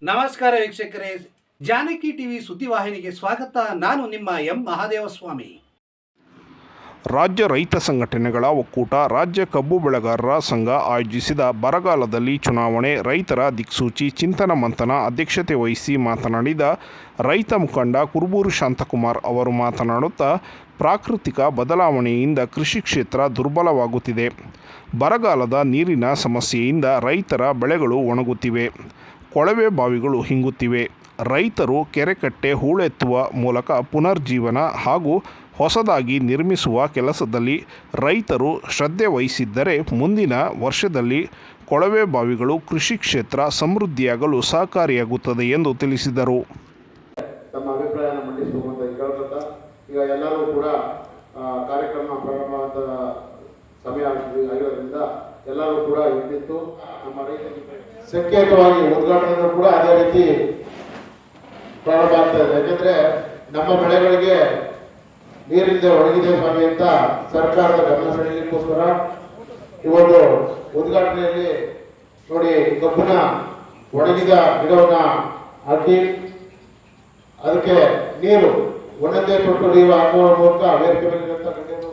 ನಮಸ್ಕಾರ ವೀಕ್ಷಕರೇ, ಜಾನಕಿ ಟಿವಿ ಸುದ್ದಿವಾಹಿನಿಗೆ ಸ್ವಾಗತ. ನಾನು ನಿಮ್ಮ ಎಂ ಮಹಾದೇವಸ್ವಾಮಿ. ರಾಜ್ಯ ರೈತ ಸಂಘಟನೆಗಳ ಒಕ್ಕೂಟ, ರಾಜ್ಯ ಕಬ್ಬು ಬೆಳೆಗಾರರ ಸಂಘ ಆಯೋಜಿಸಿದ ಬರಗಾಲದಲ್ಲಿ ಚುನಾವಣೆ ರೈತರ ದಿಕ್ಸೂಚಿ ಚಿಂತನ ಮಂಥನ ಅಧ್ಯಕ್ಷತೆ ವಹಿಸಿ ಮಾತನಾಡಿದ ರೈತ ಮುಖಂಡ ಕುರುಬೂರು ಶಾಂತಕುಮಾರ್ ಅವರು ಮಾತನಾಡುತ್ತಾ, ಪ್ರಾಕೃತಿಕ ಬದಲಾವಣೆಯಿಂದ ಕೃಷಿ ಕ್ಷೇತ್ರ ದುರ್ಬಲವಾಗುತ್ತಿದೆ. ಬರಗಾಲದ ನೀರಿನ ಸಮಸ್ಯೆಯಿಂದ ರೈತರ ಬೆಳೆಗಳು ಒಣಗುತ್ತಿವೆ, ಕೊಳವೆ ಬಾವಿಗಳು ಹಿಂಗುತ್ತಿವೆ. ರೈತರು ಕೆರೆಕಟ್ಟೆ ಹೂಳೆತ್ತುವ ಮೂಲಕ ಪುನರ್ಜೀವನ ಹಾಗೂ ಹೊಸದಾಗಿ ನಿರ್ಮಿಸುವ ಕೆಲಸದಲ್ಲಿ ರೈತರು ಶ್ರದ್ಧೆ ವಹಿಸಿದ್ದರೆ ಮುಂದಿನ ವರ್ಷದಲ್ಲಿ ಕೊಳವೆ ಬಾವಿಗಳು ಕೃಷಿ ಕ್ಷೇತ್ರ ಸಮೃದ್ಧಿಯಾಗಲು ಸಹಕಾರಿಯಾಗುತ್ತದೆ ಎಂದು ತಿಳಿಸಿದರು. ತಮ್ಮ ಅಭಿಪ್ರಾಯನ ಮಂಡಿಸಬೇಕು ಅಂತ ಕೇಳ್ತಾ, ಈಗ ಎಲ್ಲರೂ ಕೂಡ ಕಾರ್ಯಕ್ರಮ ಪ್ರಾರಂಭವಾದ ಸಮಯ ಆಗಿರೋದ್ರಿಂದ ಎಲ್ಲರೂ ಕೂಡ ಎದ್ದಿತ್ತು. ನಮ್ಮ ರೈತರಿಗೆ ಸಂಕೇತವಾಗಿ ಉದ್ಘಾಟನೆ ಕೂಡ ಅದೇ ರೀತಿ ಪ್ರಾರಂಭ ಆಗ್ತಾ ಇದೆ. ಯಾಕೆಂದ್ರೆ ನಮ್ಮ ಬೆಳೆಗಳಿಗೆ ನೀರಿಲ್ಲದೆ ಒಣಗಿದೆ ಸ್ವಾಮಿ ಅಂತ ಸರ್ಕಾರದ ಗಮನ ಸೆಳೆಯಲಿಕ್ಕೋಸ್ಕರ ಈ ಒಂದು ಉದ್ಘಾಟನೆಯಲ್ಲಿ ನೋಡಿ, ಕಬ್ಬಿನ ಒಣಗಿದ ಗಿಡವನ್ನ ಹಾಕಿ ಅದಕ್ಕೆ ನೀರು ಒಂದೊಂದೇ ತೊಟ್ಟು ನೀರು ಹಾಕುವ ಮೂಲಕ ವೇದಿಕೆ ಮೇಲಿರುವಂತ ಗಣ್ಯರು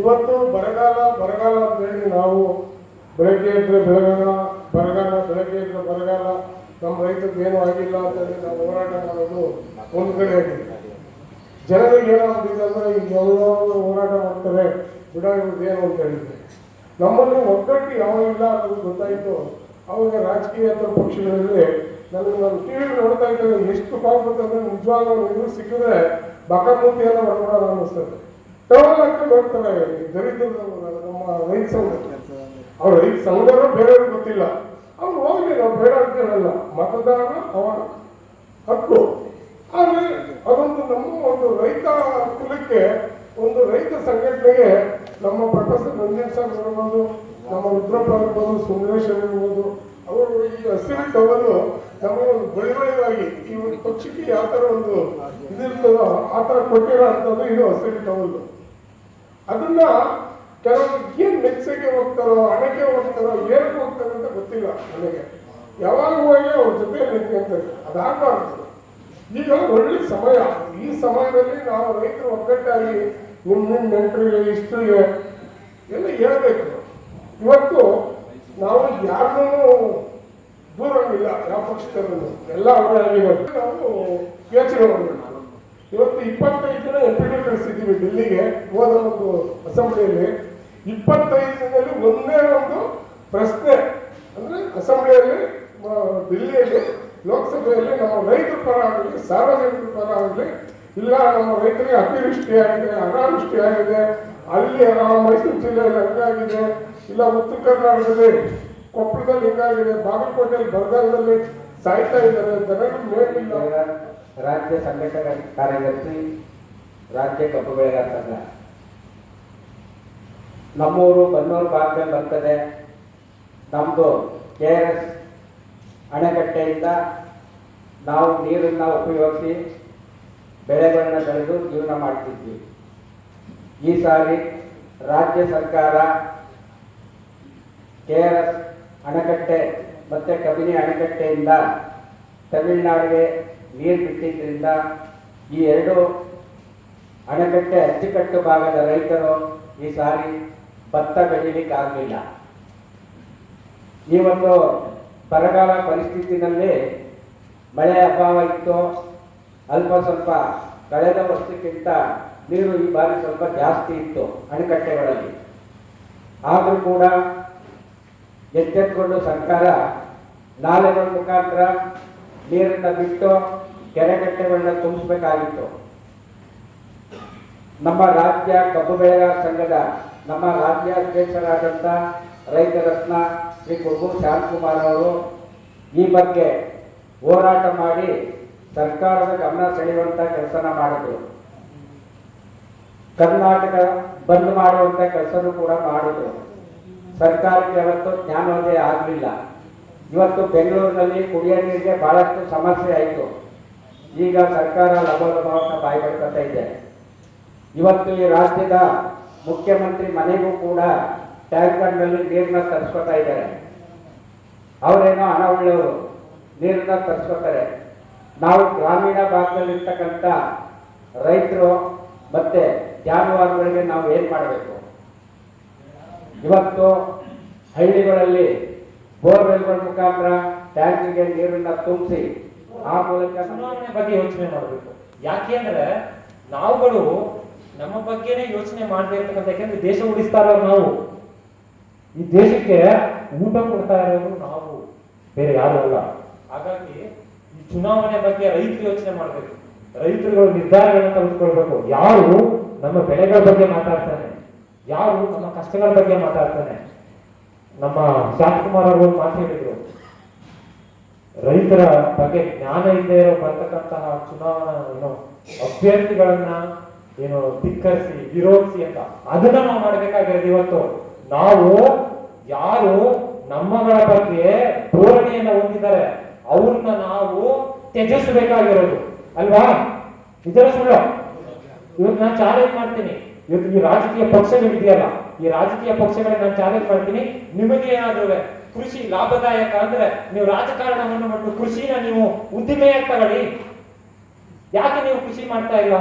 ಇವತ್ತು ಬರಗಾಲ ಅಂತ ಹೇಳಿ ನಾವು ಬೆಳಗ್ಗೆ ಇದ್ರೆ ಬರಗಾಲ ಬೆಳಗ್ಗೆ ಇದ್ರೆ ಬರಗಾಲ, ನಮ್ಮ ರೈತರಿಗೆ ಏನೂ ಆಗಿಲ್ಲ ಅಂತ ಹೇಳಿ ನಾವು ಹೋರಾಟ ಮಾಡೋದು ಒಂದು ಕಡೆ ಆಗಿದೆ. ಜನರಿಗೆ ಏನಾಗ್ತಿದೆ ಅಂದ್ರೆ ಈಗ ಎಲ್ಲೋ ಹೋರಾಟ ಮಾಡ್ತಾರೆ, ಬಿಡ ಇವ್ರದ್ದೇನು ಅಂತ ಹೇಳಿದ್ರೆ ನಮ್ಮಲ್ಲಿ ಒಗ್ಗಟ್ಟು ಯಾವ ಇಲ್ಲ ಅನ್ನೋದು ಗೊತ್ತಾಯಿತು. ಅವಾಗ ರಾಜಕೀಯ ಪಕ್ಷಗಳಲ್ಲಿ ನಾನು ಟಿವಿ ನೋಡ್ತಾ ಇದ್ದೇನೆ, ಎಷ್ಟು ಪಾಪ ಅಂದ್ರೆ ನಿಜವಾಗ್ಲೂ ಎದುರು ಸಿಕ್ಕಿದ್ರೆ ಬಕಮೂತಿಯೆಲ್ಲ ಹೊರಗಡೆ ಅನ್ನಿಸ್ತದೆ. ಟವಲ್ ಹಾಕೊಂಡು ಹೋಗ್ತಾರೆ ದರಿದ್ರ ನಮ್ಮ ರೈತ ಸಂಘ. ಅವ್ರು ರೈತ ಸಂಘರು ಬೇರೆಯವ್ರಿಗೆ ಗೊತ್ತಿಲ್ಲ, ಅವ್ರು ಹೋಗ್ಲಿ, ನಾವು ಬೇಡ ಅಂತ ಹೇಳಲ್ಲ. ಮತದಾನ ಅವನ ಹಕ್ಕು. ಆದರೆ ಅದೊಂದು ನಮ್ಮ ಒಂದು ರೈತ ಕುಲಕ್ಕೆ, ಒಂದು ರೈತ ಸಂಘಟನೆಗೆ ನಮ್ಮ ಪ್ರೊಫೆಸರ್ ರಂಜನ್ ಸರ್ ಇರ್ಬೋದು, ನಮ್ಮ ರುದ್ರಪ್ಪ ಇರ್ಬೋದು, ಸುಂದರೇಶ್ ಇರ್ಬೋದು, ಅವರು ಈ ಹಸಿರು ಟವಲು ನಮಗೆ ಒಂದು ಬಳಿವಾಗಿ ಈ ಒಂದು ಪಕ್ಷಕ್ಕೆ ಯಾವ ಥರ ಒಂದು ಇದಿರ್ತದೋ ಆ ಥರ ಕೊಟ್ಟಿರೋ ಅಂಥದ್ದು ಇದು ಹಸಿರು ಟವಲ್. ಅದನ್ನ ಕೆಲವರು ಏನು ಮೆಚ್ಚಗೆ ಹೋಗ್ತಾರೋ, ಹಣಕ್ಕೆ ಹೋಗ್ತಾರೋ, ಏನಕ್ಕೆ ಹೋಗ್ತಾರೋ ಅಂತ ಗೊತ್ತಿಲ್ಲ ನನಗೆ. ಯಾವಾಗ ಹೋಗಿ ಅವ್ರ ಜೊತೆ ನಿಂತ್ಕೊಂತಾರೆ, ಅದಾಗಬಾರ್ದು. ಈಗ ಒಳ್ಳೆ ಸಮಯ, ಈ ಸಮಯದಲ್ಲಿ ನಾವು ರೈತರು ಒಗ್ಗಟ್ಟಾಗಿ ನಿಮ್ಮ ನೆಂಟರಿಗೆ ಇಷ್ಟರಿಗೆ ಎಲ್ಲ ಹೇಳ್ಬೇಕು. ಇವತ್ತು ನಾವು ಯಾರನ್ನೂ ದೂರವಿಲ್ಲ, ಯಾವ ಪಕ್ಷದಲ್ಲೂ ಎಲ್ಲ ಅವರೇ ಆಗಿರೋದು. ನಾವು ಯೋಚನೆ ಮಾಡಬೇಕು. ಇವತ್ತು 25 ಜನ ಎಂಪಿಗಳು ಕಳಿಸಿದ್ದೀವಿ ಡೆಲ್ಲಿಗೆ, ಹೋದ ಒಂದು ಅಸೆಂಬ್ಲಿಯಲ್ಲಿ. 25 ಜನದಲ್ಲಿ ಒಂದೇ ಒಂದು ಪ್ರಶ್ನೆ ಅಂದ್ರೆ ಅಸೆಂಬ್ಲಿಯಲ್ಲಿ, ದಿಲ್ಲಿಯಲ್ಲಿ, ಲೋಕಸಭೆಯಲ್ಲಿ ನಮ್ಮ ರೈತರ ಪರ ಆಗಲಿ, ಸಾರ್ವಜನಿಕರ ಪರ ಆಗಲಿ, ಇಲ್ಲ ನಮ್ಮ ರೈತರಿಗೆ ಅತಿವೃಷ್ಟಿ ಆಗಿದೆ, ಅನಾವೃಷ್ಟಿ ಆಗಿದೆ, ಅಲ್ಲಿ ಮೈಸೂರು ಜಿಲ್ಲೆಯಲ್ಲಿ ಹಂಗಾಗಿದೆ, ಇಲ್ಲ ಉತ್ತರ ಕರ್ನಾಟಕದಲ್ಲಿ ಕೊಪ್ಪಳದಲ್ಲಿ ಹಿಂಗಾಗಿದೆ, ಬಾಗಲಕೋಟೆಯಲ್ಲಿ ಬರಗಾಲದಲ್ಲಿ ಸಾಯ್ತಾ ಇದ್ದಾರೆ, ಜನಗಳು ಮೇಲಿಲ್ಲ. ರಾಜ್ಯ ಸಂಘಟನಾ ಕಾರ್ಯದರ್ಶಿ, ರಾಜ್ಯ ಕಬ್ಬು ಬೆಳೆಗಾರ ಸಂಘ. ನಮ್ಮೂರು ಬನ್ನೂರು ಭಾಗದಲ್ಲಿ ಬರ್ತದೆ. ನಮ್ಮದು KRS ಅಣೆಕಟ್ಟೆಯಿಂದ ನಾವು ನೀರನ್ನು ಉಪಯೋಗಿಸಿ ಬೆಳೆಗಳನ್ನು ಬೆಳೆದು ಜೀವನ ಮಾಡ್ತಿದ್ವಿ. ಈ ಸಾರಿ ರಾಜ್ಯ ಸರ್ಕಾರ KRS ಅಣೆಕಟ್ಟೆ ಮತ್ತು ಕಬಿನಿ ಅಣೆಕಟ್ಟೆಯಿಂದ ತಮಿಳುನಾಡಿಗೆ ನೀರು ಬಿಟ್ಟಿದ್ದರಿಂದ ಈ ಎರಡು ಅಣೆಕಟ್ಟೆ ಅಚ್ಚುಕಟ್ಟು ಭಾಗದ ರೈತರು ಈ ಸಾರಿ ಭತ್ತ ಬೆಳೀಲಿಕ್ಕಾಗಲಿಲ್ಲ. ಈ ಒಂದು ಬರಗಾಲ ಪರಿಸ್ಥಿತಿನಲ್ಲಿ ಮಳೆ ಅಭಾವ ಇತ್ತು. ಅಲ್ಪ ಸ್ವಲ್ಪ ಕಳೆದ ವರ್ಷಕ್ಕಿಂತ ನೀರು ಈ ಬಾರಿ ಸ್ವಲ್ಪ ಜಾಸ್ತಿ ಇತ್ತು ಅಣೆಕಟ್ಟೆಗಳಲ್ಲಿ. ಆದರೂ ಕೂಡ ಎಚ್ಚೆತ್ತುಕೊಂಡು ಸರ್ಕಾರ ನಾಲೆಗಳ ಮುಖಾಂತರ ನೀರನ್ನು ಬಿಟ್ಟು ಕೆರೆಕಟ್ಟೆಗಳನ್ನ ತುಂಬಿಸಬೇಕಾಗಿತ್ತು. ನಮ್ಮ ರಾಜ್ಯ ಕಬ್ಬು ಬೆಳೆಗಾರ ಸಂಘದ ನಮ್ಮ ರಾಜ್ಯ ಅಧ್ಯಕ್ಷರಾದಂಥ ರೈತ ರತ್ನ ಶ್ರೀ ಕುರುಬೂರು ಶಾಂತಕುಮಾರ್ ಅವರು ಈ ಬಗ್ಗೆ ಹೋರಾಟ ಮಾಡಿ ಸರ್ಕಾರದ ಗಮನ ಸೆಳೆಯುವಂಥ ಕೆಲಸನ ಮಾಡಿದ್ರು. ಕರ್ನಾಟಕ ಬಂದ್ ಮಾಡುವಂಥ ಕೆಲಸನೂ ಕೂಡ ಮಾಡಿದ್ರು. ಸರ್ಕಾರಕ್ಕೆ ಅವತ್ತು ಜ್ಞಾನೋದಯ ಆಗಲಿಲ್ಲ. ಇವತ್ತು ಬೆಂಗಳೂರಿನಲ್ಲಿ ಕುಡಿಯೋ ನೀರಿಗೆ ಬಹಳಷ್ಟು ಸಮಸ್ಯೆ ಆಯಿತು. ಈಗ ಸರ್ಕಾರ ಲಭಾವನ್ನ ಬಾಯ್ಬಿಡ್ತಾ ಇದೆ. ಇವತ್ತು ಈ ರಾಜ್ಯದ ಮುಖ್ಯಮಂತ್ರಿ ಮನೆಗೂ ಕೂಡ ಟ್ಯಾಂಕರ್ನಲ್ಲಿ ನೀರನ್ನ ತರಿಸ್ಕೊತಾ ಇದ್ದಾರೆ. ಅವರೇನೋ ಹಣ ಉಳ್ಳವರು ನೀರನ್ನ ತರಿಸ್ಕೊತಾರೆ. ನಾವು ಗ್ರಾಮೀಣ ಭಾಗದಲ್ಲಿರ್ತಕ್ಕಂಥ ರೈತರು ಮತ್ತೆ ಜಾನುವಾರುಗಳಿಗೆ ನಾವು ಏನು ಮಾಡಬೇಕು? ಇವತ್ತು ಹಳ್ಳಿಗಳಲ್ಲಿ ಬೋರ್ವೆಲ್ಗಳ ಮುಖಾಂತರ ಟ್ಯಾಂಕಿಗೆ ನೀರನ್ನ ತುಂಬಿಸಿ ಆ ಮೂಲಕ ಚುನಾವಣೆ ಬಗ್ಗೆ ಯೋಚನೆ ಮಾಡಬೇಕು. ಯಾಕೆಂದ್ರೆ ನಾವುಗಳು ನಮ್ಮ ಬಗ್ಗೆನೇ ಯೋಚನೆ ಮಾಡ್ಬೇಕಂತ. ಯಾಕೆಂದ್ರೆ ದೇಶ ಉಳಿಸ್ತಾ ಇರೋರು ನಾವು, ಈ ದೇಶಕ್ಕೆ ಊಟ ಕೊಡ್ತಾ ಇರೋರು ನಾವು, ಬೇರೆ ಯಾರು ಅಲ್ಲ. ಹಾಗಾಗಿ ಈ ಚುನಾವಣೆ ಬಗ್ಗೆ ರೈತರು ಯೋಚನೆ ಮಾಡ್ಬೇಕು. ರೈತರುಗಳು ನಿರ್ಧಾರಗಳನ್ನ ತೆಗೆದುಕೊಳ್ಬೇಕು. ಯಾರು ನಮ್ಮ ಬೆಳೆಗಳ ಬಗ್ಗೆ ಮಾತಾಡ್ತಾನೆ, ಯಾರು ನಮ್ಮ ಕಷ್ಟಗಳ ಬಗ್ಗೆ ಮಾತಾಡ್ತಾನೆ. ನಮ್ಮ ಶಾಂತಕುಮಾರ್ ಅವರು ಮಾತು ಹೇಳಿದ್ರು, ರೈತರ ಬಗ್ಗೆ ಜ್ಞಾನ ಇಲ್ಲದೆ ಇರೋ ಬರ್ತಕ್ಕಂತಹ ಚುನಾವಣಾ ಅಭ್ಯರ್ಥಿಗಳನ್ನ ಧಿಕ್ಕರಿಸಿ ವಿರೋಧಿಸಿ ಅಂತ. ಅದನ್ನ ನಾವು ಮಾಡ್ಬೇಕಾಗಿರೋದು. ಇವತ್ತು ನಾವು ಯಾರು ನಮ್ಮಗಳ ಬಗ್ಗೆ ಧೋರಣೆಯನ್ನ ಹೊಂದಿದ್ದಾರೆ ಅವ್ರನ್ನ ನಾವು ತ್ಯಜಿಸಬೇಕಾಗಿರೋದು ಅಲ್ವಾ? ಇದರ ಸುಳ್ಳು. ಇವತ್ತು ನಾನು ಚಾಲೆಂಜ್ ಮಾಡ್ತೀನಿ. ಇವತ್ತು ಈ ರಾಜಕೀಯ ಪಕ್ಷಗಳಿದೆಯಲ್ಲ, ಈ ರಾಜಕೀಯ ಪಕ್ಷಗಳನ್ನ ನಾನು ಚಾಲೆಂಜ್ ಮಾಡ್ತೀನಿ. ನಿಮಗೆ ಏನಾದ್ರೂ ಕೃಷಿ ಲಾಭದಾಯಕ ಅಂದ್ರೆ ನೀವು ರಾಜಕಾರಣವನ್ನು ಮತ್ತು ಕೃಷಿನ ನೀವು ಉದ್ದಿಮೆಯಾಗಿ ತಗೊಳ್ಳಿ. ಯಾಕೆ ನೀವು ಕೃಷಿ ಮಾಡ್ತಾ ಇಲ್ಲ?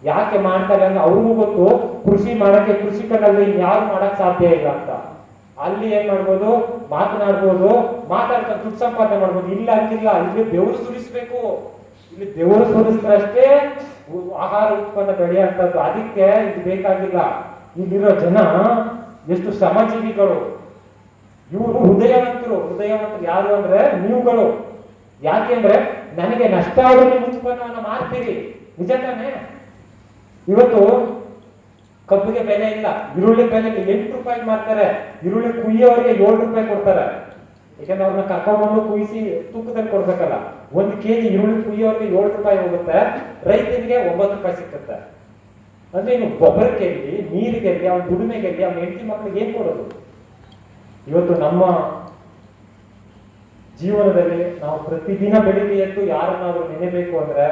ಯಾಕೆ ಮಾಡ್ತಾ ಇಲ್ಲ ಅಂದ್ರೆ ಅವ್ರಿಗೂ ಗೊತ್ತು ಕೃಷಿ ಮಾಡಕ್ಕೆ ಕೃಷಿಕರಲ್ಲಿ ಯಾರು ಮಾಡಕ್ ಸಾಧ್ಯ ಇಲ್ಲ ಅಂತ. ಅಲ್ಲಿ ಏನ್ ಮಾಡ್ಬೋದು? ಮಾತನಾಡ್ಬೋದು, ಮಾತಾಡ್ಕೊಂಡು ದುಡ್ಡು ಸಂಪಾದನೆ ಮಾಡ್ಬೋದು. ಇಲ್ಲ ಅಂತಿಲ್ಲ, ಇಲ್ಲಿ ಬೆವರು ಸುರಿಸ್ಬೇಕು. ಇಲ್ಲಿ ಬೆವರು ಸುರಿಸಿದ್ರಷ್ಟೇ ಆಹಾರ ಉತ್ಪನ್ನ ಬೆಳೆಯುವಂಥದ್ದು. ಅದಕ್ಕೆ ಇದು ಬೇಕಾಗಿಲ್ಲ. ಇಲ್ಲಿರೋ ಜನ ಎಷ್ಟು ಶ್ರಮಜೀವಿಗಳು. ಇವರು ಹೃದಯವಂತರು ಯಾರು ಅಂದ್ರೆ ನೀವುಗಳು. ಯಾಕೆಂದ್ರೆ ನನಗೆ ನಷ್ಟ ಆದ್ರೂ ನೀವು ಉತ್ಪನ್ನವನ್ನ ಮಾರ್ತೀರಿ, ನಿಜ ತಾನೆ? ಇವತ್ತು ಕಬ್ಬಿಗೆ ಬೆಲೆ ಇಲ್ಲ, ಈರುಳ್ಳಿ ಬೆಲೆ 8 ರೂಪಾಯಿ ಮಾರ್ತಾರೆ. ಈರುಳ್ಳಿ ಕುಯ್ಯೋರಿಗೆ 7 ರೂಪಾಯಿ ಕೊಡ್ತಾರೆ. ಯಾಕಂದ್ರೆ ಅವ್ರನ್ನ ಕರ್ಕೊಂಡ್ಬಂದು ಕುಯ್ಸಿ ತೂಕದಲ್ಲಿ ಕೊಡ್ಬೇಕಲ್ಲ. 1 kg ಈರುಳ್ಳಿ ಕುಯ್ಯೋರಿಗೆ 7 ರೂಪಾಯಿ ಹೋಗುತ್ತೆ, ರೈತನಿಗೆ 9 ರೂಪಾಯಿ ಸಿಕ್ಕುತ್ತೆ. ಅಂದ್ರೆ ಇನ್ನು ಗೊಬ್ಬರಕ್ಕೆಲ್ಲಿ, ನೀರಿಗೆಲ್ಲಿ, ಅವನ ದುಡಿಮೆಗೆಲ್ಲಿ, ಅವನ ಹೆಂಡತಿ ಮಕ್ಕಳಿಗೆ ಏನ್ ಕೊಡೋದು? ಇವತ್ತು ನಮ್ಮ ಜೀವನದಲ್ಲಿ ನಾವು ಪ್ರತಿದಿನ ಬೆಳಿಗ್ಗೆ ಎದ್ದು ಯಾರನ್ನಾದ್ರೂ ನೆನೆಬೇಕು ಅಂದ್ರೆ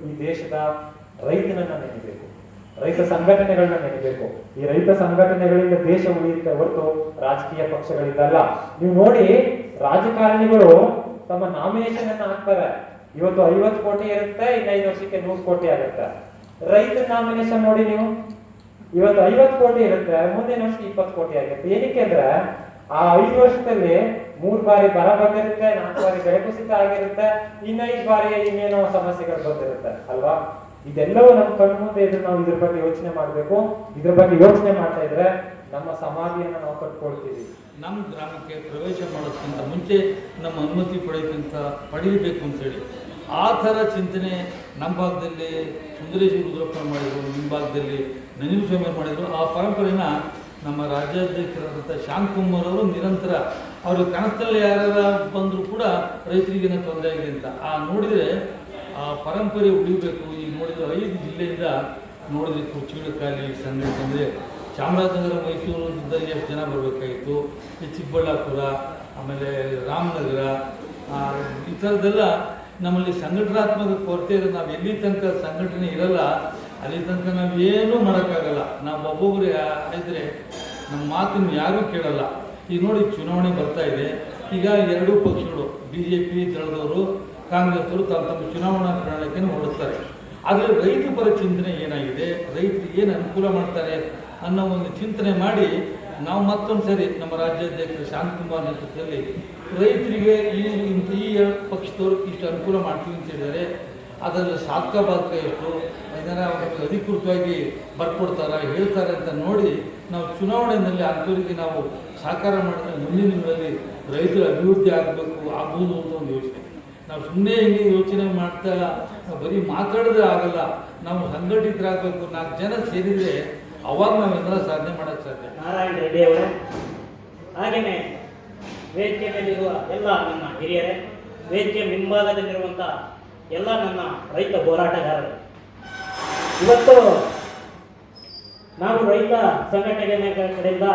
ಈ ದೇಶದ ರೈತನನ್ನ ನೆನೆಬೇಕು, ರೈತ ಸಂಘಟನೆಗಳನ್ನ ನೆನೆಬೇಕು. ಈ ರೈತ ಸಂಘಟನೆಗಳಿಂದ ದೇಶ ಉಳಿಯುತ್ತೆ ಹೊರತು ರಾಜಕೀಯ ಪಕ್ಷಗಳಿಂದಲ್ಲ. ನೀವು ನೋಡಿ, ರಾಜಕಾರಣಿಗಳು ತಮ್ಮ ನಾಮಿನೇಷನ್ ಅನ್ನ ಹಾಕ್ತಾರೆ. ಇವತ್ತು 50 ಕೋಟಿ ಇರುತ್ತೆ, ಇನ್ನು 5 ವರ್ಷಕ್ಕೆ 100 ಕೋಟಿ ಆಗುತ್ತೆ. ರೈತರ ನಾಮಿನೇಷನ್ ನೋಡಿ ನೀವು, ಇವತ್ತು 50 ಕೋಟಿ ಇರುತ್ತೆ, ಮುಂದಿನ ವರ್ಷಕ್ಕೆ 20 ಕೋಟಿ ಆಗುತ್ತೆ. ಏನಕ್ಕೆ ಅಂದ್ರೆ ಆ 5 ವರ್ಷದಲ್ಲಿ 3 ಬಾರಿ ಬರ ಬಂದಿರುತ್ತೆ, 4 ಬಾರಿ ಬೆಳೆ ಕುಸಿತ ಆಗಿರುತ್ತೆ, ಇನ್ನು 5 ಬಾರಿ ಇನ್ನೇನೋ ಸಮಸ್ಯೆಗಳು ಬಂದಿರುತ್ತೆ ಅಲ್ವಾ? ಇದೆಲ್ಲವೂ ನಮ್ಮ ಕಣ್ಣು ಮುಂದೆ ಇದ್ರೆ ನಾವು ಇದ್ರ ಬಗ್ಗೆ ಯೋಚನೆ ಮಾಡಬೇಕು. ಇದ್ರ ಬಗ್ಗೆ ಯೋಚನೆ ಮಾಡ್ತಾ ಇದ್ರೆ ನಮ್ಮ ಸಮಾಧಿಯನ್ನ ನಾವು ಕಟ್ಕೊಳ್ತೀವಿ. ನಮ್ಮ ಗ್ರಾಮಕ್ಕೆ ಪ್ರವೇಶ ಮಾಡೋದಕ್ಕಿಂತ ಮುಂಚೆ ನಮ್ಮ ಅನುಮತಿ ಪಡೀಬೇಕು ಅಂತೇಳಿ ಆ ಥರ ಚಿಂತನೆ ನಮ್ಮ ಭಾಗದಲ್ಲಿ ಸುಂದರೇಶ್ ರುದ್ರಪ್ಪ ಮಾಡಿದರು, ನಿಮ್ಮ ಭಾಗದಲ್ಲಿ ನಂಜನಸ್ವಾಮಿ ಮಾಡಿದರು. ಆ ಪರಂಪರೆನ ನಮ್ಮ ರಾಜ್ಯಾಧ್ಯಕ್ಷರಾದಂಥ ಶಾಂತಕುಮಾರ್ ಅವರು ನಿರಂತರ ಅವರು ಕನಸಲ್ಲಿ ಯಾರು ಬಂದರೂ ಕೂಡ ರೈತರಿಗೇನೋ ತೊಂದರೆ ಆಗಿದೆ ಅಂತ ನೋಡಿದರೆ ಆ ಪರಂಪರೆ ಉಳಿಬೇಕು. ಈಗ ನೋಡಿದರೆ 5 ಜಿಲ್ಲೆಯಿಂದ ನೋಡಿದ್ರೆ ಕುರ್ಚಿಗಳಕ್ಕಾಗಲಿ ಸಂಘಟನೆ ಅಂದರೆ ಚಾಮರಾಜನಗರ, ಮೈಸೂರಿನಿಂದ ಎಷ್ಟು ಜನ ಬರಬೇಕಾಗಿತ್ತು, ಈ ಚಿಕ್ಕಬಳ್ಳಾಪುರ, ಆಮೇಲೆ ರಾಮನಗರ, ಈ ಥರದ್ದೆಲ್ಲ ನಮ್ಮಲ್ಲಿ ಸಂಘಟನಾತ್ಮಕ ಕೊರತೆ ಇದೆ. ನಾವು ಎಲ್ಲಿ ತನಕ ಸಂಘಟನೆ ಇರಲ್ಲ ಅಲ್ಲಿ ತನಕ ನಾವು ಏನೂ ಮಾಡೋಕ್ಕಾಗಲ್ಲ. ನಾವು ಒಬ್ಬೊಬ್ಬರು ಇದ್ದರೆ ನಮ್ಮ ಮಾತನ್ನು ಯಾರೂ ಕೇಳಲ್ಲ. ಈಗ ನೋಡಿ, ಚುನಾವಣೆ ಬರ್ತಾ ಇದೆ. ಈಗ 2 ಪಕ್ಷಗಳು BJP ದಳದವರು, ಕಾಂಗ್ರೆಸ್ವರು ತಮ್ಮ ಚುನಾವಣಾ ಪ್ರಣಾಳಿಕೆಯನ್ನು ಹೊರಡಿಸ್ತಾರೆ. ಆದರೆ ರೈತ ಪರ ಚಿಂತನೆ ಏನಾಗಿದೆ, ರೈತರಿಗೆ ಏನು ಅನುಕೂಲ ಮಾಡ್ತಾರೆ ಅನ್ನೋ ಒಂದು ಚಿಂತನೆ ಮಾಡಿ ನಾವು ಮತ್ತೊಂದು ಸರಿ ನಮ್ಮ ರಾಜ್ಯಾಧ್ಯಕ್ಷರು ಶಾಂತಕುಮಾರ್ ನೇತೃತ್ವದಲ್ಲಿ ರೈತರಿಗೆ ಈ 2 ಪಕ್ಷದವರು ಇಷ್ಟು ಅನುಕೂಲ ಮಾಡ್ತೀವಿ ಅಂತ ಹೇಳಿದ್ದಾರೆ. ಅದರಲ್ಲಿ ಸಾಧಕ ಬಾಧಕ ಎಷ್ಟು ಇದನ್ನು ಅಧಿಕೃತವಾಗಿ ಬರ್ಕೊಡ್ತಾರ ಹೇಳ್ತಾರೆ ಅಂತ ನೋಡಿ ನಾವು ಚುನಾವಣೆಯಲ್ಲಿ ಅಂಥವರಿಗೆ ನಾವು ಸಹಕಾರ ಮಾಡಿದ್ರೆ ಮುಂದಿನ ದಿನಗಳಲ್ಲಿ ರೈತರ ಅಭಿವೃದ್ಧಿ ಆಗಬೇಕು ಆಗ್ಬೋದು ಅಂತ ಒಂದು ಯೋಚನೆ. ನಾವು ಸುಮ್ಮನೆ ಹಿಂಗೆ ಯೋಚನೆ ಮಾಡ್ತಾ ಬರೀ ಮಾತಾಡಿದ್ರೆ ಆಗಲ್ಲ. ನಾವು ಸಂಘಟಿತರಾಗಬೇಕು. 4 ಜನ ಸೇರಿದರೆ ಅವಾಗ ನಾವೆಲ್ಲ ಸಾಧನೆ ಮಾಡೋಕ್ಕೆ ಸಾಧ್ಯ. ನಾರಾಯಣ ರೆಡ್ಡಿ ಅವರು, ಹಾಗೆಯೇ ವೇದಿಕೆ ಮೇಲಿರುವ ಎಲ್ಲ ನನ್ನ ಹಿರಿಯರೇ, ವೇದಿಕೆ ಹಿಂಭಾಗದಲ್ಲಿರುವಂಥ ಎಲ್ಲ ನನ್ನ ರೈತ ಹೋರಾಟಗಾರರು, ಇವತ್ತು ನಾವು ರೈತ ಸಂಘಟನೆಗಳ ಕಡೆಯಿಂದ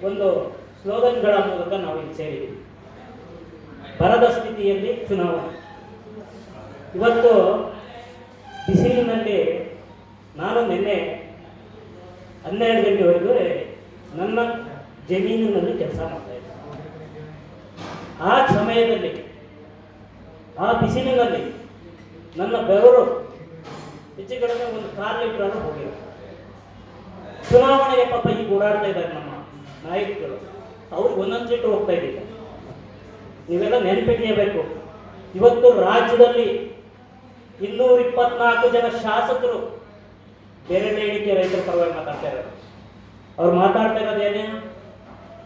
ಒಂದು ಸ್ಲೋಗನ್ಗಳ ಮೂಲಕ ನಾವು ಇಲ್ಲಿ ಸೇರಿದ್ದೀವಿ. ಬರದ ಸ್ಥಿತಿಯಲ್ಲಿ ಚುನಾವಣೆ. ಇವತ್ತು ಬಿಸಿಲಿನಲ್ಲಿ ನಾನು ನಿನ್ನೆ 12 ಗಂಟೆವರೆಗೂ ನನ್ನ ಜಮೀನಿನಲ್ಲಿ ಕೆಲಸ ಮಾಡ್ತಾಯಿದ್ದೆ. ಆ ಸಮಯದಲ್ಲಿ ಆ ಬಿಸಿಲಿನಲ್ಲಿ ನನ್ನ ಬೆವರು ಹೆಚ್ಚು ಕಡಿಮೆ 1/4 ಲೀಟರ್ ಆದರೂ ಹೋಗಿಲ್ಲ. ಚುನಾವಣೆಗೆ ಪಾಪ ಈಗ ಓಡಾಡ್ತಾ ಇದ್ದಾರೆ ನಮ್ಮ ನಾಯಕರು, ಅವ್ರಿಗೆ 1 ಲೀಟರ್ ಹೋಗ್ತಾ ಇದ್ದೀವಿ. ನೀವೆಲ್ಲ ನೆನಪಿಟ್ಕೋಬೇಕು, ಇವತ್ತು ರಾಜ್ಯದಲ್ಲಿ 224 ಜನ ಶಾಸಕರು ಬೇರೆ ಹೇಳಿಕೆ ರೈತರ ಪರವಾಗಿ ಮಾತಾಡ್ತಾ ಇರೋದು. ಅವ್ರು ಮಾತಾಡ್ತಾ ಇರೋದೇನೆ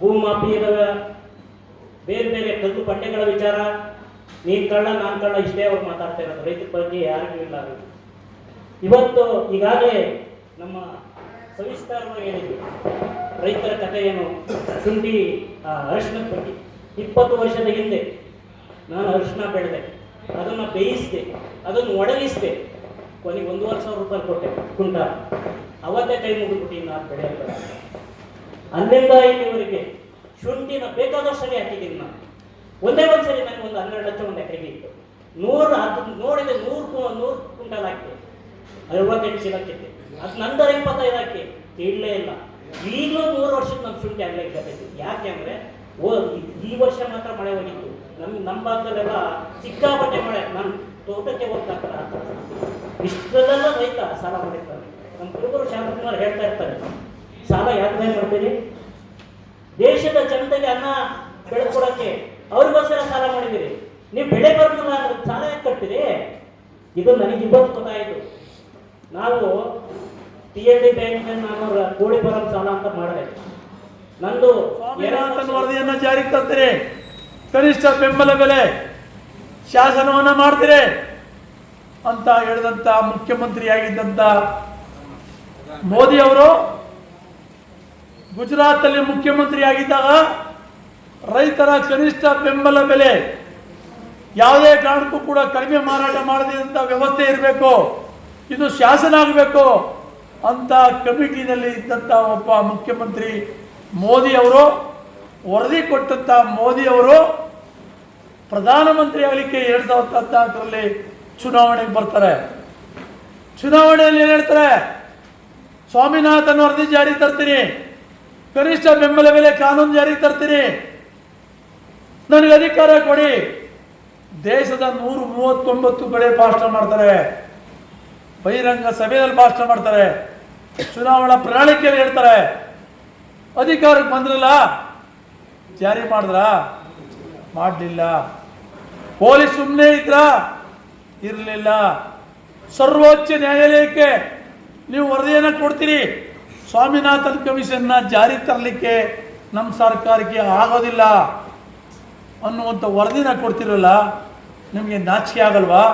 ಭೂಮಾಫಿಯದ ಬೇರೆ ಬೇರೆ ಕಲ್ಲು ಬಂಡೆಗಳ ವಿಚಾರ, ನೀನು ಕಳ್ಳ ನಾನು ಕಳ್ಳ, ಇಷ್ಟೇ ಅವ್ರು ಮಾತಾಡ್ತಾ ಇರೋದು. ರೈತರ ಬಗ್ಗೆ ಯಾರಿಗೂ ಇಲ್ಲ. ಇವತ್ತು ಈಗಾಗಲೇ ನಮ್ಮ ಸವಿಸ್ತಾರವಾಗಿ ಹೇಳಿದ್ವಿ ರೈತರ ಕಥೆ ಏನು, ಶುಂಠಿ ಅರಿಶಿಣದ ಬಗ್ಗೆ. 20 ವರ್ಷದ ಹಿಂದೆ ನಾನು ಅರಿಶಿಣ ಬೆಳೆದೆ, ಅದನ್ನು ಬೇಯಿಸಿದೆ, ಅದನ್ನು ಒಣಗಿಸಿದೆ, ಕೊನೆಗೆ 1,500 ರೂಪಾಯಿ ಕೊಟ್ಟೆ ಕುಂಟಾಲ್. ಅವತ್ತೇ ಕೈ ಮುಗಿದ್ಬಿಟ್ಟು ಇನ್ನು ಅದು ಬೆಳೆಯಲ್ಲ. ಅಲ್ಲಿಂದ ಇಲ್ಲಿವರೆಗೆ ಶುಂಠಿನ ಬೇಕಾದಷ್ಟು ಸರಿ ಹಾಕಿದ್ದೀನಿ ನಾನು. ಒಂದೇ ಸರಿ ನನಗೆ ಒಂದು 12 ಲಕ್ಷ ಒಂದು ಎಕರೆಗೆ ಇತ್ತು. 100 ಅದು ನೋಡಿದೆ 100 ಕುಂಟಾಲ್ ಹಾಕಿ 68 ಚೀಲಕ್ಕಿತ್ತು. ಅದು ನಂತರ 25 ಹಾಕಿ ಇಲ್ಲೇ ಇಲ್ಲ. ಈಗಲೂ 3 ವರ್ಷದ ನಮ್ಮ ಶುಂಠಿ ಆಗಲೇ ಇದ್ದದ್ದು. ಯಾಕೆ ಅಂದರೆ ಈ ವರ್ಷ ಮಾತ್ರ ಮಳೆ ಹೋಗಿತ್ತು. ನಮ್ಮ ಭಾಗದಲ್ಲೆಲ್ಲ ಸಿಕ್ಕಾಪಟ್ಟೆ ಮಳೆ. ನಮ್ಮ ತೋಟಕ್ಕೆ ಹೋಗ್ತಾರೆ, ಇಷ್ಟದೆಲ್ಲ ರೈತ ಸಾಲ ಮಾಡಿರ್ತಾರೆ. ನಮ್ಮ ಕುರುಬರು ಶಾಂತಕುಮಾರ್ ಹೇಳ್ತಾ ಇರ್ತಾರೆ, ಸಾಲ ಯಾಕೆ ಮಾಡ್ತೀರಿ? ದೇಶದ ಜನತೆಗೆ ಅನ್ನ ಬೆಳೆಸ್ಕೊಡಕ್ಕೆ ಅವ್ರಿಗೋಸ್ಕರ ಸಾಲ ಮಾಡಿದ್ದೀರಿ. ನೀವು ಬೆಳೆ ಬರಲಿಲ್ಲ ಅಂದ್ರೆ ಸಾಲ ಯಾಕೆ ಕಟ್ತೀರಿ? ಇದು ನನಗೆ ಇವತ್ತು ಗೊತ್ತಾಯಿತು. ನಾವು TLD ಬ್ಯಾಂಕ್ನಲ್ಲಿ ನಾನು ಕೋಳಿಫಾರಂ ಸಾಲ ಅಂತ ಮಾಡಿದೆ. ನಂದು ಸ್ವಾಮಿನಾಥನ್ ವರದಿಯನ್ನು ಜಾರಿಗೆ ತರ್ತೀರಿ, ಕನಿಷ್ಠ ಬೆಂಬಲ ಬೆಲೆ ಶಾಸನವನ್ನು ಮಾಡ್ತೀರಿ ಅಂತ ಹೇಳಿದಂಥ ಮುಖ್ಯಮಂತ್ರಿಯಾಗಿದ್ದಂಥ ಮೋದಿ ಅವರು ಗುಜರಾತಲ್ಲಿ ಮುಖ್ಯಮಂತ್ರಿ ಆಗಿದ್ದಾಗ ರೈತರ ಕನಿಷ್ಠ ಬೆಂಬಲ ಬೆಲೆ ಯಾವುದೇ ಕಾರಣಕ್ಕೂ ಕೂಡ ಕಡಿಮೆ ಮಾರಾಟ ಮಾಡದಂಥ ವ್ಯವಸ್ಥೆ ಇರಬೇಕು, ಇದು ಶಾಸನ ಆಗಬೇಕು ಅಂತ ಕಮಿಟಿನಲ್ಲಿ ಇದ್ದಂಥ ಒಬ್ಬ ಮುಖ್ಯಮಂತ್ರಿ ಮೋದಿ ಅವರು ವರದಿ ಕೊಟ್ಟಂಥ ಮೋದಿ ಅವರು ಪ್ರಧಾನಮಂತ್ರಿ ಆಗಲಿಕ್ಕೆ 2014ರಲ್ಲಿ ಚುನಾವಣೆಗೆ ಬರ್ತಾರೆ. ಚುನಾವಣೆಯಲ್ಲಿ ಏನು ಹೇಳ್ತಾರೆ? ಸ್ವಾಮಿನಾಥನ್ ವರದಿ ಜಾರಿಗೆ ತರ್ತೀನಿ, ಕನಿಷ್ಠ ಬೆಂಬಲ ಬೆಲೆ ಕಾನೂನು ಜಾರಿಗೆ ತರ್ತೀನಿ, ನನಗೆ ಅಧಿಕಾರ ಕೊಡಿ. ದೇಶದ 139 ಕಡೆ ಭಾಷಣ ಮಾಡ್ತಾರೆ, ಬಹಿರಂಗ ಸಭೆಯಲ್ಲಿ ಭಾಷಣ ಮಾಡ್ತಾರೆ, ಚುನಾವಣಾ ಪ್ರಣಾಳಿಕೆಯಲ್ಲಿ ಹೇಳ್ತಾರೆ. ಅಧಿಕಾರಕ್ಕೆ ಬಂದ್ರಲ್ಲ, ಜಾರಿ ಮಾಡಿದ್ರ? ಮಾಡಲಿಲ್ಲ. ಪೊಲೀಸ್ ಸುಮ್ಮನೆ ಇರಲಿಲ್ಲ. ಸರ್ವೋಚ್ಚ ನ್ಯಾಯಾಲಯಕ್ಕೆ ನೀವು ವರದಿಯನ್ನು ಕೊಡ್ತೀರಿ, ಸ್ವಾಮಿನಾಥನ್ ಕಮಿಷನ್ನ ಜಾರಿ ತರಲಿಕ್ಕೆ ನಮ್ಮ ಸರ್ಕಾರಕ್ಕೆ ಆಗೋದಿಲ್ಲ ಅನ್ನುವಂಥ ವರದಿನ ಕೊಡ್ತಿರಲ್ಲ, ನಿಮಗೆ ನಾಚಿಕೆ ಆಗಲ್ವಾ?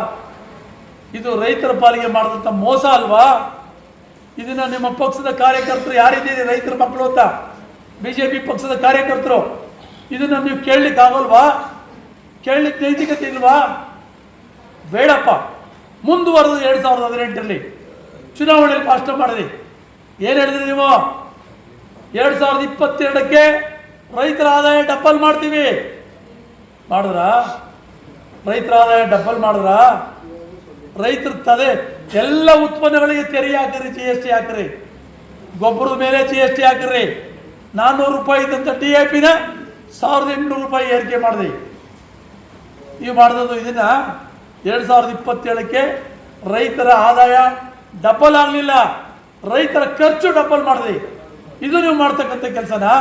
ಇದು ರೈತರ ಪಾಲಿಗೆ ಮಾಡಿದಂಥ ಮೋಸ ಅಲ್ವಾ? ಇದನ್ನು ನಿಮ್ಮ ಪಕ್ಷದ ಕಾರ್ಯಕರ್ತರು ಯಾರಿದ್ದೀರಿ, ರೈತರ ಮಕ್ಕಳು ಅಂತ BJP ಪಕ್ಷದ ಕಾರ್ಯಕರ್ತರು, ಇದನ್ನು ನೀವು ಕೇಳಲಿಕ್ಕೆ ಆಗೋಲ್ವಾ? ಕೇಳಲಿಕ್ಕೆ ನೈತಿಕತೆ ಇಲ್ವಾ? ಬೇಡಪ್ಪ. ಮುಂದುವರೆದು 2018ರಲ್ಲಿ ಚುನಾವಣೆಯಲ್ಲಿ ಭಾಷಣ ಮಾಡಿದ್ರಿ. ಏನು ಹೇಳಿದ್ರಿ ನೀವು? 2022ಕ್ಕೆ ರೈತರ ಆದಾಯ ಡಬಲ್ ಮಾಡ್ತೀವಿ. ಮಾಡಿದ್ರ? ರೈತರ ಆದಾಯ ಡಬಲ್ ಮಾಡಿದ್ರ? ರೈತರ ಎಲ್ಲ ಉತ್ಪನ್ನಗಳಿಗೆ ತೆರಿಗೆ ಹಾಕಿರಿ, GST ಹಾಕಿರಿ, ಗೊಬ್ಬರದ ಮೇಲೆ GST ಹಾಕಿರಿ. 400 ರೂಪಾಯಿ ಇದ್ದಂಥ DAPನ 1800 ರೂಪಾಯಿ ಏರಿಕೆ ಮಾಡಿದೆ. ನೀವು ಮಾಡಿದ್ದು ಇದನ್ನು 2027ಕ್ಕೆ ರೈತರ ಆದಾಯ ಡಬಲ್ ಆಗಲಿಲ್ಲ, ರೈತರ ಖರ್ಚು ಡಬಲ್ ಮಾಡಿದೆ. ಇದು ನೀವು ಮಾಡ್ತಕ್ಕಂಥ ಕೆಲಸನಾ?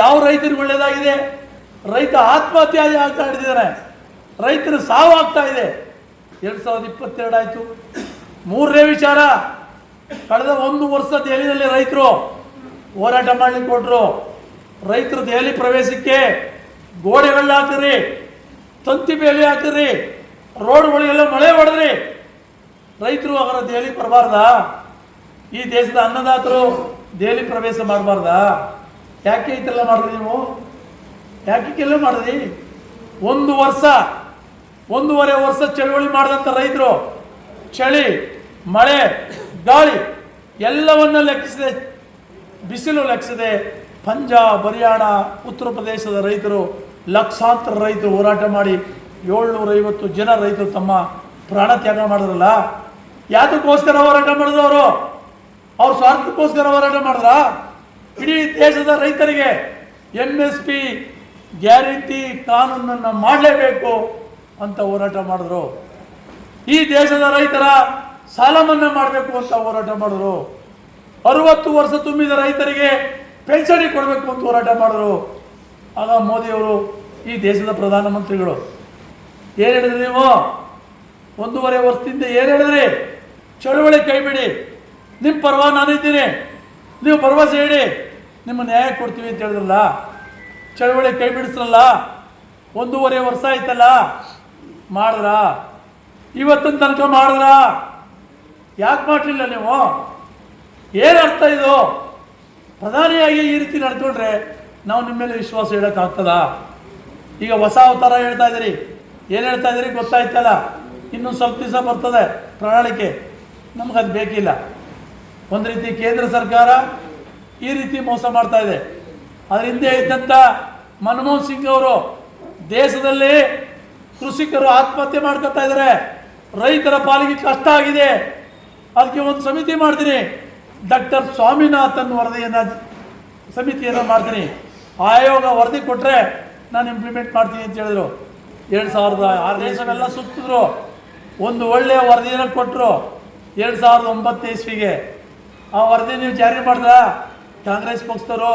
ಯಾವ ರೈತರಿಗೆ ಒಳ್ಳೆಯದಾಗಿದೆ? ರೈತ ಆತ್ಮಹತ್ಯೆ ಆಗ್ತಾ ಹಿಡಿದಿದ್ದಾನೆ, ರೈತರ ಸಾವು ಆಗ್ತಾ ಇದೆ. 2022 ಆಯಿತು. 3ನೇ ವಿಚಾರ, ಕಳೆದ 1 ವರ್ಷ ದೆಹಲಿಯಲ್ಲಿ ರೈತರು ಹೋರಾಟ ಮಾಡಲಿಕ್ಕೆ ಕೊಟ್ಟರು. ರೈತರು ದೆಹಲಿ ಪ್ರವೇಶಕ್ಕೆ ಗೋಡೆಗಳು ಹಾಕಿರಿ, ತಂತಿ ಬೇಲಿ ಹಾಕಿರಿ, ರೋಡ್ಗಳಿಗೆಲ್ಲ ಮಳೆ ಹೊಡೆದ್ರಿ. ರೈತರು ಅವರ ದೆಹಲಿ ಬರಬಾರ್ದಾ? ಈ ದೇಶದ ಅನ್ನದಾತರು ದೆಹಲಿ ಪ್ರವೇಶ ಮಾಡಬಾರ್ದಾ? ಯಾಕೆ ಇದೆಲ್ಲ ಮಾಡಿದ್ರಿ ನೀವು? ಯಾಕೆಲ್ಲ ಮಾಡಿದ್ರಿ? 1.5 ವರ್ಷ ಚಳವಳಿ ಮಾಡಿದಂಥ ರೈತರು ಚಳಿ, ಮಳೆ, ಗಾಳಿ ಎಲ್ಲವನ್ನ ಲೆಕ್ಕಿಸದೆ, ಬಿಸಿಲು ಲೆಕ್ಕಿಸದೆ ಪಂಜಾಬ್, ಹರಿಯಾಣ, ಉತ್ತರ ಪ್ರದೇಶದ ರೈತರು ಲಕ್ಷಾಂತರ ರೈತರು ಹೋರಾಟ ಮಾಡಿ 750 ಜನ ರೈತರು ತಮ್ಮ ಪ್ರಾಣ ತ್ಯಾಗ ಮಾಡಿದ್ರಲ್ಲ, ಯಾತಕ್ಕೋಸ್ಕರ ಹೋರಾಟ ಮಾಡಿದ್ರು ಅವರು? ಅವ್ರ ಸ್ವಾರ್ಥಕ್ಕೋಸ್ಕರ ಹೋರಾಟ ಮಾಡಿದ್ರ? ಇಡೀ ದೇಶದ ರೈತರಿಗೆ MSP ಗ್ಯಾರಂಟಿ ಕಾನೂನನ್ನು ಮಾಡಲೇಬೇಕು ಅಂತ ಹೋರಾಟ ಮಾಡಿದ್ರು. ಈ ದೇಶದ ರೈತರ ಸಾಲ ಮನ್ನಾ ಮಾಡಬೇಕು ಅಂತ ಹೋರಾಟ ಮಾಡಿದ್ರು. 60 ವರ್ಷ ತುಂಬಿದ ರೈತರಿಗೆ ಪೆನ್ಷನ್ ಕೊಡಬೇಕು ಅಂತ ಹೋರಾಟ ಮಾಡಿದ್ರು. ಆಗ ಮೋದಿಯವರು, ಈ ದೇಶದ ಪ್ರಧಾನಮಂತ್ರಿಗಳು ಏನು ಹೇಳಿದ್ರಿ? ನೀವು 1.5 ವರ್ಷದಿಂದ ಏನು ಹೇಳಿದ್ರಿ? ಚಳುವಳಿ ಕೈ ಬಿಡಿ, ನಿಮ್ಮ ಪರವಾಗಿ ನಾನಿದ್ದೀನಿ, ನೀವು ಭರವಸೆ ಹೇಳಿ, ನಿಮ್ಮ ನ್ಯಾಯ ಕೊಡ್ತೀವಿ ಅಂತ ಹೇಳಿದ್ರಲ್ಲ. ಚಳುವಳಿ ಕೈ ಬಿಡಿಸ್ರಲ್ಲ, 1.5 ವರ್ಷ ಆಯ್ತಲ್ಲ, ಮಾಡಿದ್ರ? ಇವತ್ತಿನ ತನಕ ಮಾಡಿದ್ರ? ಯಾಕೆ ಮಾಡಲಿಲ್ಲ ನೀವು? ಏನು ಅರ್ಥ ಇದು? ಪ್ರಧಾನಿಯಾಗಿ ಈ ರೀತಿ ನಡ್ಕೊಂಡ್ರೆ ನಾವು ನಿಮ್ಮ ಮೇಲೆ ವಿಶ್ವಾಸ ಇಡೋಕ್ಕಾಗ್ತದ? ಈಗ ಹೊಸ ಅವತಾರ ಹೇಳ್ತಾ ಇದ್ದೀರಿ, ಏನು ಹೇಳ್ತಾ ಇದ್ದೀರಿ ಗೊತ್ತಾಯ್ತಲ್ಲ. ಇನ್ನೂ ಸ್ವಲ್ಪ ದಿವಸ ಬರ್ತದೆ ಪ್ರಣಾಳಿಕೆ, ನಮಗದು ಬೇಕಿಲ್ಲ. ಒಂದು ರೀತಿ ಕೇಂದ್ರ ಸರ್ಕಾರ ಈ ರೀತಿ ಮೋಸ ಮಾಡ್ತಾ ಇದೆ. ಅದರ ಹಿಂದೆ ಇದ್ದಂಥ ಮನಮೋಹನ್ ಸಿಂಗ್ ಅವರು ದೇಶದಲ್ಲಿ ಕೃಷಿಕರು ಆತ್ಮಹತ್ಯೆ ಮಾಡ್ಕೊತಾ ಇದ್ದಾರೆ, ರೈತರ ಪಾಲಿಗೆ ಕಷ್ಟ ಆಗಿದೆ, ಅದಕ್ಕೆ ಒಂದು ಸಮಿತಿ ಮಾಡ್ತೀನಿ, ಡಾಕ್ಟರ್ ಸ್ವಾಮಿನಾಥನ್ ಸಮಿತಿಯನ್ನು ಮಾಡ್ತೀನಿ, ಆಯೋಗ ವರದಿ ಕೊಟ್ಟರೆ ನಾನು ಇಂಪ್ಲಿಮೆಂಟ್ ಮಾಡ್ತೀನಿ ಅಂತ ಹೇಳಿದ್ರು. 2006 ದೇಶವೆಲ್ಲ ಸುತ್ತಿದ್ರು, ಒಂದು ಒಳ್ಳೆಯ ವರದಿಯನ್ನು ಕೊಟ್ಟರು 2009 ಇಸ್ವಿಗೆ. ಆ ವರದಿ ನೀವು ಜಾರಿ ಮಾಡಿದ್ರ? ಕಾಂಗ್ರೆಸ್ ಪಕ್ಷದವರು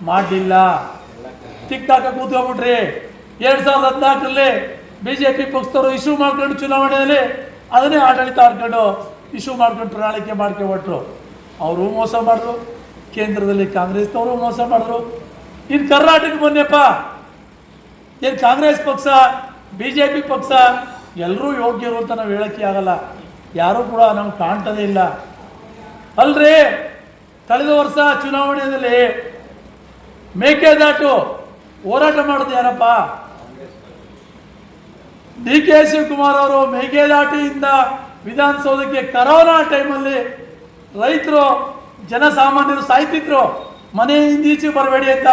ಮಾಡಲಿಲ್ಲ, ತಿಕ್ಕಾಕ ಕೂತ್ಕೊಬಿಟ್ರಿ. 2014ರಲ್ಲಿ BJP ಪಕ್ಷದವರು ಇಶ್ಯೂ ಮಾಡ್ಕೊಂಡು ಚುನಾವಣೆಯಲ್ಲಿ ಅದನ್ನೇ ಆಡಳಿತ ಆಡ್ಕೊಂಡು ಇಶ್ಯೂ ಮಾಡ್ಕೊಂಡು ಪ್ರಣಾಳಿಕೆ ಮಾಡ್ಕೊಬಿಟ್ರು. ಅವರು ಮೋಸ ಮಾಡಿದ್ರು, ಕೇಂದ್ರದಲ್ಲಿ ಕಾಂಗ್ರೆಸ್ನವರು ಮೋಸ ಮಾಡಿದ್ರು. ಇನ್ನು ಕರ್ನಾಟಕಕ್ಕೆ ಬನ್ನಿಯಪ್ಪ, ಏನು ಕಾಂಗ್ರೆಸ್ ಪಕ್ಷ BJP ಪಕ್ಷ ಎಲ್ಲರೂ ಯೋಗ್ಯರು ಅಂತ ನಾವು ಹೇಳೋಕ್ಕೆ ಆಗಲ್ಲ, ಯಾರೂ ಕೂಡ ನಮ್ಗೆ ಕಾಣ್ತದೇ ಇಲ್ಲ. ಅಲ್ರಿ, ಕಳೆದ ವರ್ಷ ಚುನಾವಣೆಯಲ್ಲಿ ಮೇಕೆದಾಟು ಹೋರಾಟ ಮಾಡೋದು ಯಾರಪ್ಪ? DK ಶಿವಕುಮಾರ್ ಅವರು ಮೇಕೆದಾಟಿಯಿಂದ ವಿಧಾನಸೌಧಕ್ಕೆ ಕರೋನಾ ಟೈಮಲ್ಲಿ ರೈತರು ಜನಸಾಮಾನ್ಯರು ಸಾಯ್ತಿದ್ರು, ಮನೆಯಿಂದ ಈಚೆ ಬರಬೇಡಿ ಅಂತ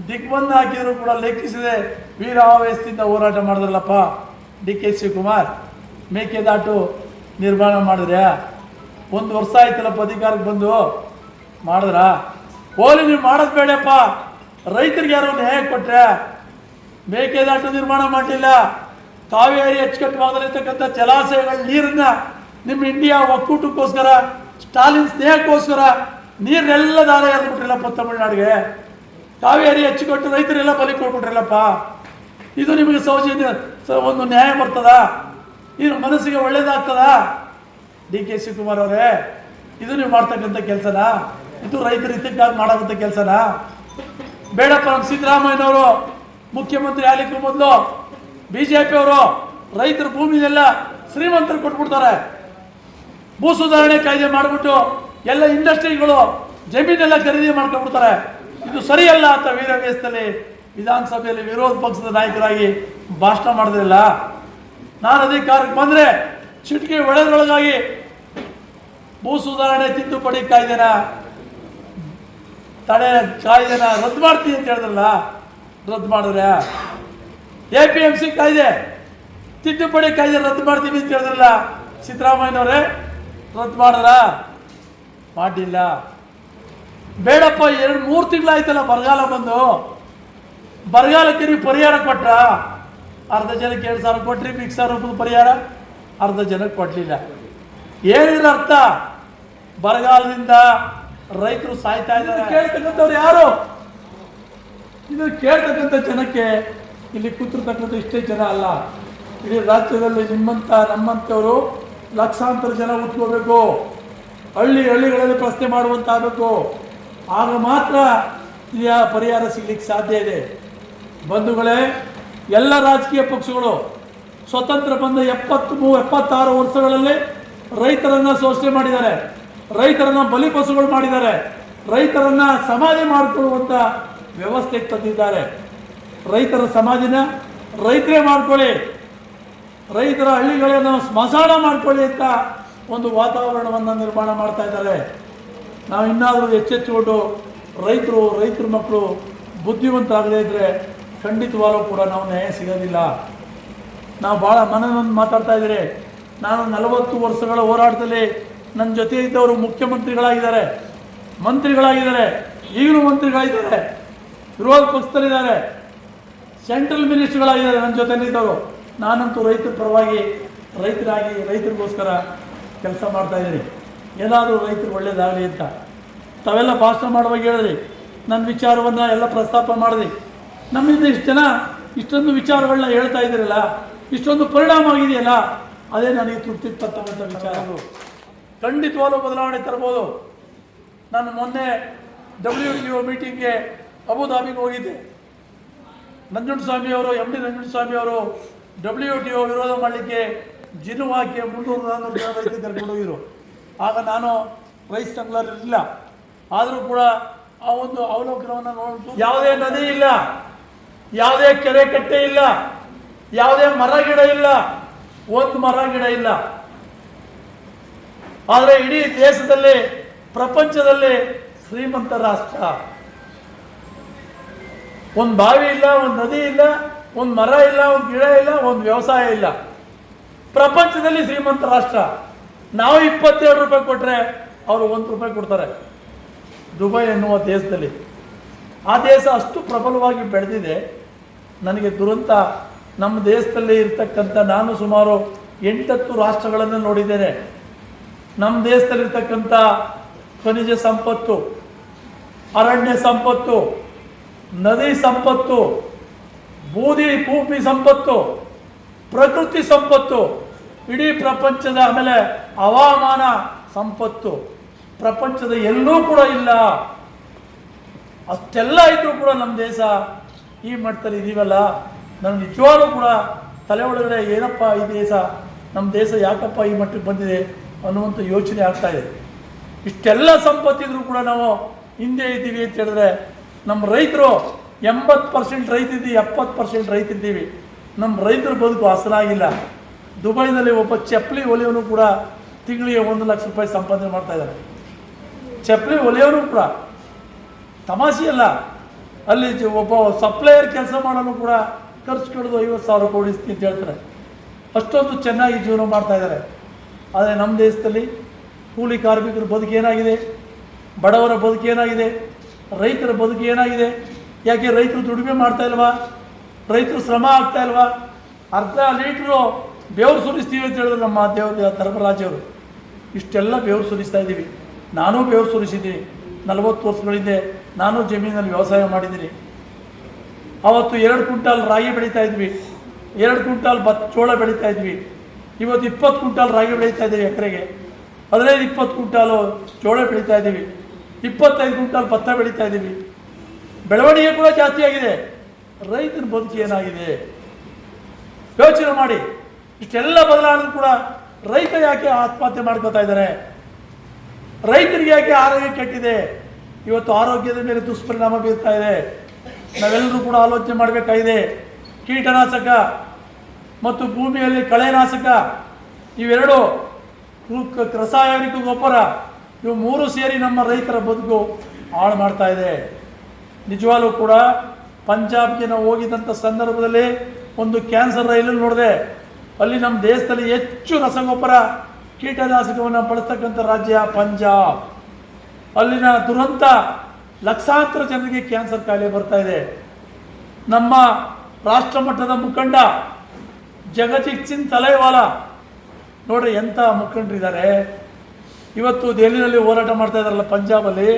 ದಿಗ್ಬಂಧ ಹಾಕಿದ್ರು ಕೂಡ ಲೆಕ್ಕಿಸಿದೆ ವೀರಾವೇಶದಿಂದ ಹೋರಾಟ ಮಾಡಿದ್ರಲ್ಲಪ್ಪ DK ಶಿವಕುಮಾರ್. ಮೇಕೆದಾಟು ನಿರ್ಮಾಣ ಮಾಡಿದ್ರೆ 1 ವರ್ಷ ಆಯ್ತಲ್ಲಪ್ಪ ಅಧಿಕಾರಕ್ಕೆ ಬಂದು, ಮಾಡಿದ್ರ? ಹೋಲಿ ನೀವು ಮಾಡೋದು ಬೇಡಪ್ಪ, ರೈತರಿಗೆ ಯಾರು ನ್ಯಾಯ ಕೊಟ್ರೆ? ಮೇಕೆದಾಟು ನಿರ್ಮಾಣ ಮಾಡಲಿಲ್ಲ, ಕಾವೇರಿ ಅಚ್ಚುಕಟ್ಟು ಭಾಗದಲ್ಲಿರ್ತಕ್ಕಂಥ ಜಲಾಶಯಗಳ ನೀರನ್ನ ನಿಮ್ಮ ಇಂಡಿಯಾ ಒಕ್ಕೂಟಕ್ಕೋಸ್ಕರ, ಸ್ಟಾಲಿನ್ ಸ್ನೇಹಕ್ಕೋಸ್ಕರ ನೀರನ್ನೆಲ್ಲ ದಾರ ಎರೆದ್ಬಿಟ್ರಿಲ್ಲಪ್ಪ ತಮಿಳ್ನಾಡಿಗೆ. ಕಾವೇರಿ ಅಚ್ಚುಕಟ್ಟು ರೈತರೆಲ್ಲ ಬಲಿ ಕೊಟ್ಬಿಟ್ರಿಲ್ಲಪ್ಪ. ಇದು ನಿಮಗೆ ಸೌಜನ್ಯ ಒಂದು ನ್ಯಾಯ ಬರ್ತದ? ಇದು ಮನಸ್ಸಿಗೆ ಒಳ್ಳೇದಾಗ್ತದ? DK ಶಿವಕುಮಾರ್ ಅವರೇ, ಇದು ನೀವು ಮಾಡ್ತಕ್ಕಂಥ ಕೆಲಸನಾ? ಇದು ರೈತರ ಹಿತಕ್ಕಾಗಿ ಮಾಡೋಂಥ ಕೆಲಸನಾ? ಬೇಡಪ್ಪ. ನಮ್ಮ ಸಿದ್ದರಾಮಯ್ಯನವರು ಮುಖ್ಯಮಂತ್ರಿ ಆಗಲಿಕ್ಕೂ ಮೊದಲು BJP ಅವರು ರೈತರ ಭೂಮಿನೆಲ್ಲ ಶ್ರೀಮಂತರು ಕೊಟ್ಬಿಡ್ತಾರೆ, ಭೂ ಸುಧಾರಣೆ ಕಾಯ್ದೆ ಮಾಡಿಬಿಟ್ಟು ಎಲ್ಲ ಇಂಡಸ್ಟ್ರಿಗಳು ಜಮೀನೆಲ್ಲ ಖರೀದಿ ಮಾಡ್ಕೊಂಡ್ಬಿಡ್ತಾರೆ. ಇದು ಸರಿಯಲ್ಲ ಅಂತ ವೀರಾವೇಶದಲ್ಲಿ ವಿಧಾನಸಭೆಯಲ್ಲಿ ವಿರೋಧ ಪಕ್ಷದ ನಾಯಕರಾಗಿ ಭಾಷಣ ಮಾಡಿದ್ರಲ್ಲ. ನಾನು ಅಧಿಕಾರಕ್ಕೆ ಬಂದರೆ ಚಿಟಿಕೆ ಒಡೆದ್ರೊಳಗಾಗಿ ಭೂ ಸುಧಾರಣೆ ತಿದ್ದುಪಡಿ ಕಾಯ್ದೆನ ರದ್ದು ಮಾಡ್ತೀನಿ ಅಂತ ಹೇಳಿದ್ರಲ್ಲ, ರದ್ದು ಮಾಡಿದ್ರೆ. APMC ಕಾಯ್ದೆ ತಿದ್ದುಪಡಿ ಕಾಯ್ದೆ ರದ್ದು ಮಾಡ್ತೀವಿ ಅಂತ ಹೇಳಿದ್ರಲ್ಲ ಸಿದ್ದರಾಮಯ್ಯನವರೇ, ರದ್ದು ಮಾಡಿದ್ರ? ಮಾಡಿಲ್ಲ. ಬೇಡಪ್ಪ, 2-3 ತಿಂಗಳಾಯ್ತಲ್ಲ ಬರಗಾಲ ಬಂದು, ಬರಗಾಲಕ್ಕೆ ನೀವು ಪರಿಹಾರ ಕೊಟ್ರ? ಅರ್ಧ ಜನಕ್ಕೆ 2,000 ಕೊಟ್ರಿ, ಭಿಕ್ಷಾ ರೂಪದ ಪರಿಹಾರ, ಅರ್ಧ ಜನಕ್ಕೆ ಕೊಡಲಿಲ್ಲ. ಏನಿದ್ರ ಅರ್ಥ? ಬರಗಾಲದಿಂದ ರೈತರು ಸಾಯ್ತಾ ಇದ್ದಾರೆ. ಕೇಳ್ತಕ್ಕಂಥವ್ರು ಯಾರು? ಇದು ಕೇಳ್ತಕ್ಕಂಥ ಜನಕ್ಕೆ ಇಲ್ಲಿ ಕೂತಿರ್ತಕ್ಕಂಥ ಇಷ್ಟೇ ಜನ ಅಲ್ಲ, ಇಡೀ ರಾಜ್ಯದಲ್ಲಿ ನಿಮ್ಮಂಥ ನಮ್ಮಂಥವರು ಲಕ್ಷಾಂತರ ಜನ ಉಟ್ಕೋಬೇಕು, ಹಳ್ಳಿಗಳಲ್ಲಿ ಪ್ರಶ್ನೆ ಮಾಡುವಂತಾಗಬೇಕು. ಆಗ ಮಾತ್ರ ಈ ಪರಿಹಾರ ಸಿಗ್ಲಿಕ್ಕೆ ಸಾಧ್ಯ ಇದೆ. ಬಂಧುಗಳೇ, ಎಲ್ಲ ರಾಜಕೀಯ ಪಕ್ಷಗಳು ಸ್ವತಂತ್ರ ಬಂದ 76 ವರ್ಷಗಳಲ್ಲಿ ರೈತರನ್ನು ಶೋಷಣೆ ಮಾಡಿದ್ದಾರೆ, ರೈತರನ್ನು ಬಲಿಪಶುಗಳು ಮಾಡಿದ್ದಾರೆ, ರೈತರನ್ನು ಸಮಾಧಿ ಮಾಡಿಕೊಳ್ಳುವಂಥ ವ್ಯವಸ್ಥೆಗೆ ತಂದಿದ್ದಾರೆ. ರೈತರ ಸಮಾಧಿನ ರೈತರೇ ಮಾಡ್ಕೊಳ್ಳಿ, ರೈತರ ಹಳ್ಳಿಗಳನ್ನು ಸ್ಮಶಾನ ಮಾಡ್ಕೊಳ್ಳಿ ಅಂತ ಒಂದು ವಾತಾವರಣವನ್ನು ನಿರ್ಮಾಣ ಮಾಡ್ತಾ ಇದ್ದಾರೆ. ನಾವು ಇನ್ನಾದರೂ ಎಚ್ಚೆತ್ತುಕೊಂಡು ರೈತರ ಮಕ್ಕಳು ಬುದ್ಧಿವಂತರಾಗದೇ ಇದ್ದರೆ ಖಂಡಿತವಾಗಲೂ ಕೂಡ ನಾವು ನ್ಯಾಯ ಸಿಗೋದಿಲ್ಲ. ನಾವು ಭಾಳ ಮನನೊಂದು ಮಾತಾಡ್ತಾ ಇದ್ದೀರಿ, ನಾನು 40 ವರ್ಷಗಳ ಹೋರಾಟದಲ್ಲಿ ನನ್ನ ಜೊತೆ ಇದ್ದವರು ಮುಖ್ಯಮಂತ್ರಿಗಳಾಗಿದ್ದಾರೆ, ಮಂತ್ರಿಗಳಾಗಿದ್ದಾರೆ, ಈಗಲೂ ಮಂತ್ರಿಗಳಿದ್ದಾರೆ, ವಿರೋಧ ಪಕ್ಷದಲ್ಲಿದ್ದಾರೆ, ಸೆಂಟ್ರಲ್ ಮಿನಿಸ್ಟರ್ಗಳಾಗಿದ್ದಾರೆ ನನ್ನ ಜೊತೆಲಿದ್ದವರು. ನಾನಂತೂ ರೈತರ ಪರವಾಗಿ ರೈತರಾಗಿ ರೈತರಿಗೋಸ್ಕರ ಕೆಲಸ ಮಾಡ್ತಾಯಿದ್ದೀನಿ. ಏನಾದರೂ ರೈತರು ಒಳ್ಳೇದಾಗಲಿ ಅಂತ ತಾವೆಲ್ಲ ಭಾಷಣ ಮಾಡುವಾಗ ಹೇಳಿದ್ರಿ, ನನ್ನ ವಿಚಾರವನ್ನು ಎಲ್ಲ ಪ್ರಸ್ತಾಪ ಮಾಡಿದ್ರಿ. ನಮ್ಮಿಂದ ಇಷ್ಟು ಜನ ಇಷ್ಟೊಂದು ವಿಚಾರಗಳನ್ನ ಹೇಳ್ತಾ ಇದ್ದೀರಲ್ಲ, ಇಷ್ಟೊಂದು ಪರಿಣಾಮ ಆಗಿದೆಯಲ್ಲ, ಅದೇ ನನಗೆ ತೃಪ್ತಿ ತರ್ತಕ್ಕಂಥ ವಿಚಾರಗಳು. ಖಂಡಿತವಾಗ್ಲೂ ಬದಲಾವಣೆ ತರ್ಬೋದು. ನಾನು ಮೊನ್ನೆ WTO ಮೀಟಿಂಗ್ಗೆ ಅಬುಧಾಬಿಗೆ ಹೋಗಿದ್ದೆ. ನಂಜುಂಡಸ್ವಾಮಿಯವರು MD ನಂಜುಂಡಸ್ವಾಮಿಯವರು WTO ವಿರೋಧ ಮಾಡಲಿಕ್ಕೆ ಜಿನುವಾಕ್ಕೆ 300-400 ಜನ ರೈತರು ಕರ್ಕೊಂಡು ಹೋಗಿದ್ರು. ಆಗ ನಾನು ರೈಸ್ ಸಂಗ್ಲರ್ ಇರಲಿಲ್ಲ. ಆದರೂ ಕೂಡ ಆ ಒಂದು ಅವಲೋಕನವನ್ನು ನೋಡಿತು. ಯಾವುದೇ ನದಿ ಇಲ್ಲ, ಯಾವುದೇ ಕೆರೆ ಕಟ್ಟೆ ಇಲ್ಲ, ಯಾವುದೇ ಮರ ಗಿಡ ಇಲ್ಲ, ಒಂದು ಮರ ಗಿಡ ಇಲ್ಲ. ಆದರೆ ಇಡೀ ದೇಶದಲ್ಲಿ, ಪ್ರಪಂಚದಲ್ಲಿ ಶ್ರೀಮಂತ ರಾಷ್ಟ್ರ. ಒಂದು ಬಾವಿ ಇಲ್ಲ, ಒಂದು ನದಿ ಇಲ್ಲ, ಒಂದು ಮರ ಇಲ್ಲ, ಒಂದು ಗಿಡ ಇಲ್ಲ, ಒಂದು ವ್ಯವಸಾಯ ಇಲ್ಲ. ಪ್ರಪಂಚದಲ್ಲಿ ಶ್ರೀಮಂತ ರಾಷ್ಟ್ರ. ನಾವು 22 ರೂಪಾಯಿ ಕೊಟ್ಟರೆ ಅವರು 1 ರೂಪಾಯಿ ಕೊಡ್ತಾರೆ. ದುಬೈ ಎನ್ನುವ ದೇಶದಲ್ಲಿ, ಆ ದೇಶ ಅಷ್ಟು ಪ್ರಬಲವಾಗಿ ಬೆಳೆದಿದೆ. ನನಗೆ ದುರಂತ, ನಮ್ಮ ದೇಶದಲ್ಲಿ ಇರ್ತಕ್ಕಂಥ, ನಾನು ಸುಮಾರು 8-10 ರಾಷ್ಟ್ರಗಳನ್ನು ನೋಡಿದ್ದೇನೆ. ನಮ್ಮ ದೇಶದಲ್ಲಿರ್ತಕ್ಕಂಥ ಖನಿಜ ಸಂಪತ್ತು, ಅರಣ್ಯ ಸಂಪತ್ತು, ನದಿ ಸಂಪತ್ತು, ಭೂಮಿ ಸಂಪತ್ತು, ಪ್ರಕೃತಿ ಸಂಪತ್ತು, ಇಡೀ ಪ್ರಪಂಚದ, ಆಮೇಲೆ ಹವಾಮಾನ ಸಂಪತ್ತು ಪ್ರಪಂಚದ ಎಲ್ಲೂ ಕೂಡ ಇಲ್ಲ. ಅಷ್ಟೆಲ್ಲ ಇದ್ರೂ ಕೂಡ ನಮ್ಮ ದೇಶ ಈ ಮಟ್ಟದಲ್ಲಿ ಇದೀವಲ್ಲ, ನನಗೆ ನಿಜವಾಗ್ಲೂ ಕೂಡ ತಲೆ ಒಳಗಡೆ ಏನಪ್ಪ ಈ ದೇಶ, ನಮ್ಮ ದೇಶ ಯಾಕಪ್ಪ ಈ ಮಟ್ಟಕ್ಕೆ ಬಂದಿದೆ ಅನ್ನುವಂಥ ಯೋಚನೆ ಆಗ್ತಾ ಇದೆ. ಇಷ್ಟೆಲ್ಲ ಸಂಪತ್ತಿದ್ರೂ ಕೂಡ ನಾವು ಹಿಂದೆ ಇದ್ದೀವಿ ಅಂತ ಹೇಳಿದ್ರೆ, ನಮ್ಮ ರೈತರು 80% ರೈತಿದ್ದೀವಿ, 70% ರೈತಿದ್ದೀವಿ. ನಮ್ಮ ರೈತರ ಬದುಕು ಹಸನಾಗಿಲ್ಲ. ದುಬೈನಲ್ಲಿ ಒಬ್ಬ ಚಪ್ಪಲಿ ಹೊಲಿಯೋನು ಕೂಡ ತಿಂಗಳಿಗೆ 1 ಲಕ್ಷ ರೂಪಾಯಿ ಸಂಪಾದನೆ ಮಾಡ್ತಾ ಇದ್ದಾರೆ. ಚಪ್ಪಲಿ ಹೊಲಿಯೋನು ಕೂಡ ತಮಾಷೆ ಅಲ್ಲ. ಅಲ್ಲಿ ಒಬ್ಬ ಸಪ್ಲೈಯರ್ ಕೆಲಸ ಮಾಡೋನು ಕೂಡ ಖರ್ಚು ಕಳೆದು 50,000 ಕೊಡಿಸ್ತೀನಿ ಅಂತ ಹೇಳ್ತಾರೆ. ಅಷ್ಟೊಂದು ಚೆನ್ನಾಗಿ ಜೀವನ ಮಾಡ್ತಾ ಇದ್ದಾರೆ. ಆದರೆ ನಮ್ಮ ದೇಶದಲ್ಲಿ ಕೂಲಿ ಕಾರ್ಮಿಕರ ಬದುಕು ಏನಾಗಿದೆ, ಬಡವರ ಬದುಕು ಏನಾಗಿದೆ, ರೈತರ ಬದುಕು ಏನಾಗಿದೆ? ಯಾಕೆ ರೈತರು ದುಡಿಮೆ ಮಾಡ್ತಾ ಇಲ್ವಾ? ರೈತರು ಶ್ರಮ ಆಗ್ತಾ ಇಲ್ವಾ? ಅರ್ಧ ಲೀಟ್ರು ಬೆವರು ಸುರಿಸ್ತೀವಿ ಅಂತ ಹೇಳಿದ್ರು ನಮ್ಮ ಧರ್ಮರಾಜವರು. ಇಷ್ಟೆಲ್ಲ ಬೆವರು ಸುರಿಸ್ತಾ ಇದ್ದೀವಿ. ನಾನೂ ಬೆವರು ಸುರಿಸಿದ್ದೀನಿ. 40 ವರ್ಷಗಳಿಂದ ನಾನು ಜಮೀನಲ್ಲಿ ವ್ಯವಸಾಯ ಮಾಡಿದ್ದೀನಿ. ಅವತ್ತು 2 ಕ್ವಿಂಟಾಲ್ ರಾಗಿ ಬೆಳೀತಾ ಇದ್ವಿ, 2 ಕ್ವಿಂಟಾಲ್ ಜೋಳ ಬೆಳೀತಾ ಇದ್ವಿ. ಇವತ್ತು 20 ಕ್ವಿಂಟಾಲ್ ರಾಗಿ ಬೆಳೀತಾ ಇದ್ದೀವಿ ಎಕರೆಗೆ. 15-20 ಕ್ವಿಂಟಾಲು ಜೋಳ ಬೆಳೀತಾ ಇದ್ದೀವಿ, 25 ಕ್ವಿಂಟಾಲ್ ಭತ್ತ ಬೆಳೀತಾ ಇದ್ದೀವಿ. ಬೆಳವಣಿಗೆ ಕೂಡ ಜಾಸ್ತಿ ಆಗಿದೆ. ರೈತನ ಬದುಕು ಏನಾಗಿದೆ ಯೋಚನೆ ಮಾಡಿ. ಇಷ್ಟೆಲ್ಲ ಬದಲಾವಣೆ ಕೂಡ ರೈತ ಯಾಕೆ ಆತ್ಮಹತ್ಯೆ ಮಾಡ್ಕೋತಾ ಇದ್ದಾರೆ? ರೈತರಿಗೆ ಯಾಕೆ ಆರೋಗ್ಯ ಕೆಟ್ಟಿದೆ? ಇವತ್ತು ಆರೋಗ್ಯದ ಮೇಲೆ ದುಷ್ಪರಿಣಾಮ ಬೀರ್ತಾ ಇದೆ. ನಾವೆಲ್ಲರೂ ಕೂಡ ಆಲೋಚನೆ ಮಾಡಬೇಕಾಗಿದೆ. ಕೀಟನಾಶಕ ಮತ್ತು ಭೂಮಿಯಲ್ಲಿ ಕಳೆನಾಶಕ, ಇವೆರಡು, ರಾಸಾಯನಿಕ ಗೊಬ್ಬರ, ಇವು 3 ಸೇರಿ ನಮ್ಮ ರೈತರ ಬದುಕು ಹಾಳು ಮಾಡ್ತಾ ಇದೆ. ನಿಜವಾಗ್ಲೂ ಕೂಡ ಪಂಜಾಬ್ಗೆ ನಾವು ಹೋಗಿದ್ದಂಥ ಸಂದರ್ಭದಲ್ಲಿ ಒಂದು ಕ್ಯಾನ್ಸರ್ ರೈಲಲ್ಲಿ ನೋಡಿದೆ. ಅಲ್ಲಿ ನಮ್ಮ ದೇಶದಲ್ಲಿ ಹೆಚ್ಚು ರಸಗೊಬ್ಬರ, ಕೀಟನಾಶಕವನ್ನು ಬಳಸ್ತಕ್ಕಂಥ ರಾಜ್ಯ ಪಂಜಾಬ್. ಅಲ್ಲಿನ ದುರಂತ, ಲಕ್ಷಾಂತರ ಜನರಿಗೆ ಕ್ಯಾನ್ಸರ್ ಕಾಯಿಲೆ ಬರ್ತಾ ಇದೆ. ನಮ್ಮ ರಾಷ್ಟ್ರ ಮಟ್ಟದ ಮುಖಂಡ ಜಗಜಿತ್ ಸಿಂಗ್ ತಲೇವಾಲಾ ನೋಡ್ರಿ ಎಂಥ ಮುಖಂಡರಿದ್ದಾರೆ. ಇವತ್ತು ದೆಹಲಿಯಲ್ಲಿ ಹೋರಾಟ ಮಾಡ್ತಾ ಇದ್ದಾರಲ್ಲ ಪಂಜಾಬಲ್ಲಿ.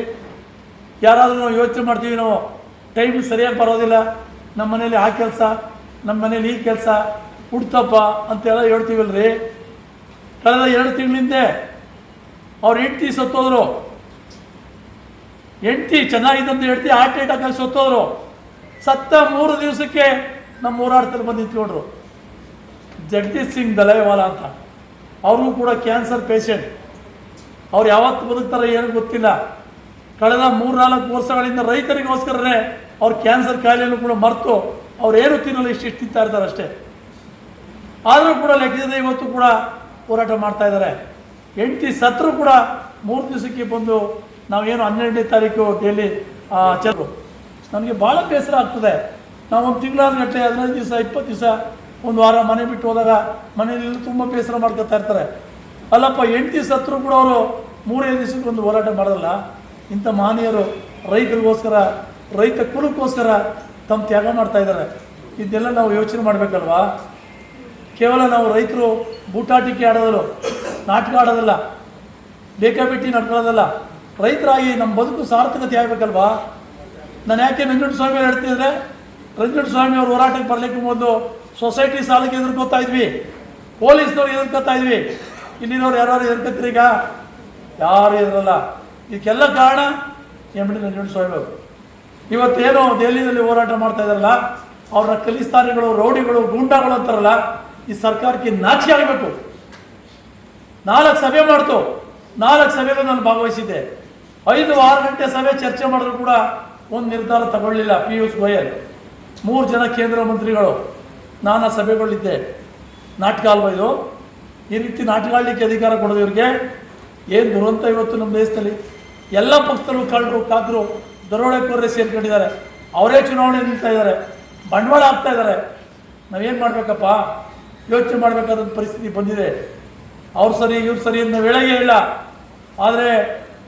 ಯಾರಾದರೂ ನಾವು ಯೋಚನೆ ಮಾಡ್ತೀವಿ, ನಾವು ಟೈಮ್ ಸರಿಯಾಗಿ ಬರೋದಿಲ್ಲ, ನಮ್ಮ ಮನೇಲಿ ಆ ಕೆಲಸ, ನಮ್ಮ ಮನೇಲಿ ಈ ಕೆಲಸ, ಹುಡ್ತಪ್ಪ ಅಂತೆಲ್ಲ ಹೇಳ್ತೀವಲ್ರಿ. ಕಳೆದ 2 ತಿಂಗಳಿಂದ ಅವ್ರ ಹೆಂಡತಿ ಸತ್ತೋದ್ರು. ಹೆಂಡತಿ ಚೆನ್ನಾಗಿದ್ದಂತ ಹೆಂಡತಿ ಹಾರ್ಟ್ ಅಟ್ಯಾಕಲ್ಲಿ ಸತ್ತೋದ್ರು. ಸತ್ತ 3 ದಿವಸಕ್ಕೆ ನಮ್ಮ ಹೋರಾಟದಲ್ಲಿ ಬಂದು ನಿಂತ್ಕೊಂಡ್ರು. ಜಗದೀಶ್ ಸಿಂಗ್ ತಲೇವಾಲಾ ಅಂತ. ಅವರು ಕೂಡ ಕ್ಯಾನ್ಸರ್ ಪೇಷಂಟ್. ಅವ್ರು ಯಾವತ್ತು ಬದುಕ್ತಾರೆ ಏನೂ ಗೊತ್ತಿಲ್ಲ. ಕಳೆದ 3-4 ವರ್ಷಗಳಿಂದ ರೈತರಿಗೋಸ್ಕರನೇ ಅವ್ರು ಕ್ಯಾನ್ಸರ್ ಕಾಯಿಲೆಯನ್ನು ಕೂಡ ಮರೆತು ಅವ್ರೇನು ತಿನ್ನಲು ಇಷ್ಟು ತಿಂತಾ ಇರ್ತಾರೆ ಅಷ್ಟೇ. ಆದರೂ ಕೂಡ ಲೆಕ್ಕದ ಇವತ್ತು ಕೂಡ ಹೋರಾಟ ಮಾಡ್ತಾ ಇದ್ದಾರೆ. ಹೆಂಡತಿ ಸತ್ರು ಕೂಡ 3 ದಿವಸಕ್ಕೆ ಬಂದು ನಾವೇನು 12ನೇ ತಾರೀಕು ಡೈಲಿ ನನಗೆ ಭಾಳ ಬೇಸರ ಆಗ್ತದೆ. ನಾವು 1 ತಿಂಗಳಾದ ಗಟ್ಟಲೆ 15 ದಿವಸ 20 ದಿವಸ ಒಂದು ವಾರ ಮನೆ ಬಿಟ್ಟು ಹೋದಾಗ ಮನೆಯಲ್ಲಿ ತುಂಬ ಬೇಸರ ಮಾಡ್ಕೊತಾ ಇರ್ತಾರೆ. ಅಲ್ಲಪ್ಪ, ಹೆಂಡತಿ ಸತ್ರು ಕೂಡ ಅವರು 3-5 ದಿವಸಕ್ಕೊಂದು ಹೋರಾಟ ಮಾಡೋದಲ್ಲ. ಇಂಥ ಮಹನೀಯರು ರೈತರಿಗೋಸ್ಕರ, ರೈತ ಕುಲಕ್ಕೋಸ್ಕರ ತಮ್ಮ ತ್ಯಾಗ ಮಾಡ್ತಾ ಇದ್ದಾರೆ. ಇದೆಲ್ಲ ನಾವು ಯೋಚನೆ ಮಾಡಬೇಕಲ್ವಾ? ಕೇವಲ ನಾವು ರೈತರು ಬೂಟಾಟಿಕೆ ಆಡೋದಲ್ಲ, ನಾಟಕ ಆಡೋದಲ್ಲ, ಬೇಕಾಬಿಟ್ಟಿ ನಡ್ಕೊಳ್ಳೋದಲ್ಲ. ರೈತರಾಗಿ ನಮ್ಮ ಬದುಕು ಸಾರ್ಥಕತೆ ಆಗಬೇಕಲ್ವಾ? ನಾನು ಯಾಕೆ ನಂಜುಂಡಸ್ವಾಮಿ ಅವ್ರು ಹೇಳ್ತಿದ್ರೆ, ನಂಜುಂಡಸ್ವಾಮಿ ಅವ್ರು ಹೋರಾಟಕ್ಕೆ ಬರಲಿಕ್ಕೆ ಮೊದಲು ಸೊಸೈಟಿ ಸಾಲಕ್ಕೆ ಎದುರ್ಕೋತಾ ಇದ್ವಿ, ಪೊಲೀಸ್ನವ್ರು ಎದುರ್ಕೋತಾ ಇದ್ವಿ. ಇಲ್ಲಿನವ್ರು ಯಾರು ಎದುರ್ಕತ್ತೀರಿ? ಈಗ ಯಾರು ಎದುರಲ್ಲ. ಇದಕ್ಕೆಲ್ಲ ಕಾರಣ ಎಂ.ಡಿ. ನಂಜುಂಡಸ್ವಾಮಿ ಅವರು. ಇವತ್ತೇನೋ ದೆಹಲಿಯಲ್ಲಿ ಹೋರಾಟ ಮಾಡ್ತಾ ಇದ್ದಾರಲ್ಲ, ಅವ್ರನ್ನ ಖಲಿಸ್ತಾನಿಗಳು, ರೌಡಿಗಳು, ಗೂಂಡಾಗಳು ಅಂತಾರಲ್ಲ, ಈ ಸರ್ಕಾರಕ್ಕೆ ನಾಚಿಕೆ ಆಗಬೇಕು. 4 ಸಭೆ ಮಾಡ್ತು, 4 ಸಭೆಗಳು ನಾನು ಭಾಗವಹಿಸಿದ್ದೆ. 5-6 ಗಂಟೆ ಸಭೆ ಚರ್ಚೆ ಮಾಡಿದ್ರು ಕೂಡ ಒಂದು ನಿರ್ಧಾರ ತಗೊಳ್ಳಿಲ್ಲ. ಪಿಯೂಷ್ ಗೋಯಲ್, 3 ಜನ ಕೇಂದ್ರ ಮಂತ್ರಿಗಳು, ನಾನು ಆ ಸಭೆಗಳಿದ್ದೆ. ನಾಟಕ ಅಲ್ವಾ ಇದು? ಈ ರೀತಿ ನಾಟಕ ಆಡಲಿಕ್ಕೆ ಅಧಿಕಾರ ಕೊಡೋದು ಇವ್ರಿಗೆ ಏನು ದುರಂತ ಇವತ್ತು ನಮ್ಮ ದೇಶದಲ್ಲಿ. ಎಲ್ಲ ಪಕ್ಷದಲ್ಲೂ ಕಳ್ಳರು, ಕಾಕರು, ದರೋಡೆಕೋರರೇ ಸೇರ್ಕೊಂಡಿದ್ದಾರೆ. ಅವರೇ ಚುನಾವಣೆ ನಿಲ್ತಾ ಇದ್ದಾರೆ, ಬಂಡವಾಳ ಆಗ್ತಾ ಇದ್ದಾರೆ. ನಾವೇನು ಮಾಡಬೇಕಪ್ಪ? ಯೋಚನೆ ಮಾಡಬೇಕಾದಂಥ ಪರಿಸ್ಥಿತಿ ಬಂದಿದೆ. ಅವ್ರು ಸರಿ, ಇವ್ರು ಸರಿ ಅನ್ನೋ ವೇಳೆಯೇ ಇಲ್ಲ. ಆದರೆ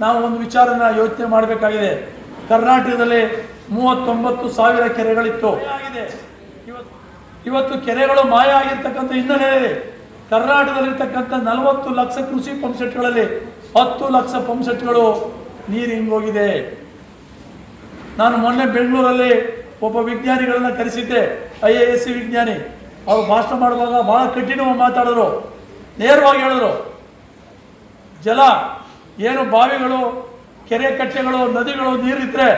ನಾವು ಒಂದು ವಿಚಾರನ ಯೋಚನೆ ಮಾಡಬೇಕಾಗಿದೆ. ಕರ್ನಾಟಕದಲ್ಲಿ 39,000 ಕೆರೆಗಳಿತ್ತು, ಆಗಿದೆ. ಇವತ್ತು ಕೆರೆಗಳು ಮಾಯ ಆಗಿರ್ತಕ್ಕಂಥ ಹಿನ್ನೆಲೆಯಲ್ಲಿ ಕರ್ನಾಟಕದಲ್ಲಿರ್ತಕ್ಕಂಥ 40 ಲಕ್ಷ ಕೃಷಿ ಪಂಪ್ ಸೆಟ್ಗಳಲ್ಲಿ 10 ಲಕ್ಷ ಪಂಪ್ ಸೆಟ್ಗಳು ನೀರು ಹಿಂಗೋಗಿದೆ. ನಾನು ಮೊನ್ನೆ ಬೆಂಗಳೂರಲ್ಲಿ ಒಬ್ಬ ವಿಜ್ಞಾನಿಗಳನ್ನ ಕರೆಸಿದ್ದೆ, IAS ವಿಜ್ಞಾನಿ. ಅವರು ಭಾಷಣ ಮಾಡುವಾಗ ಭಾಳ ಕಠಿಣವಾಗಿ ಮಾತಾಡಿದ್ರು, ನೇರವಾಗಿ ಹೇಳಿದ್ರು, ಜಲ ಏನು ಬಾವಿಗಳು, ಕೆರೆ ಕಟ್ಟೆಗಳು, ನದಿಗಳು ನೀರಿದ್ದರೆ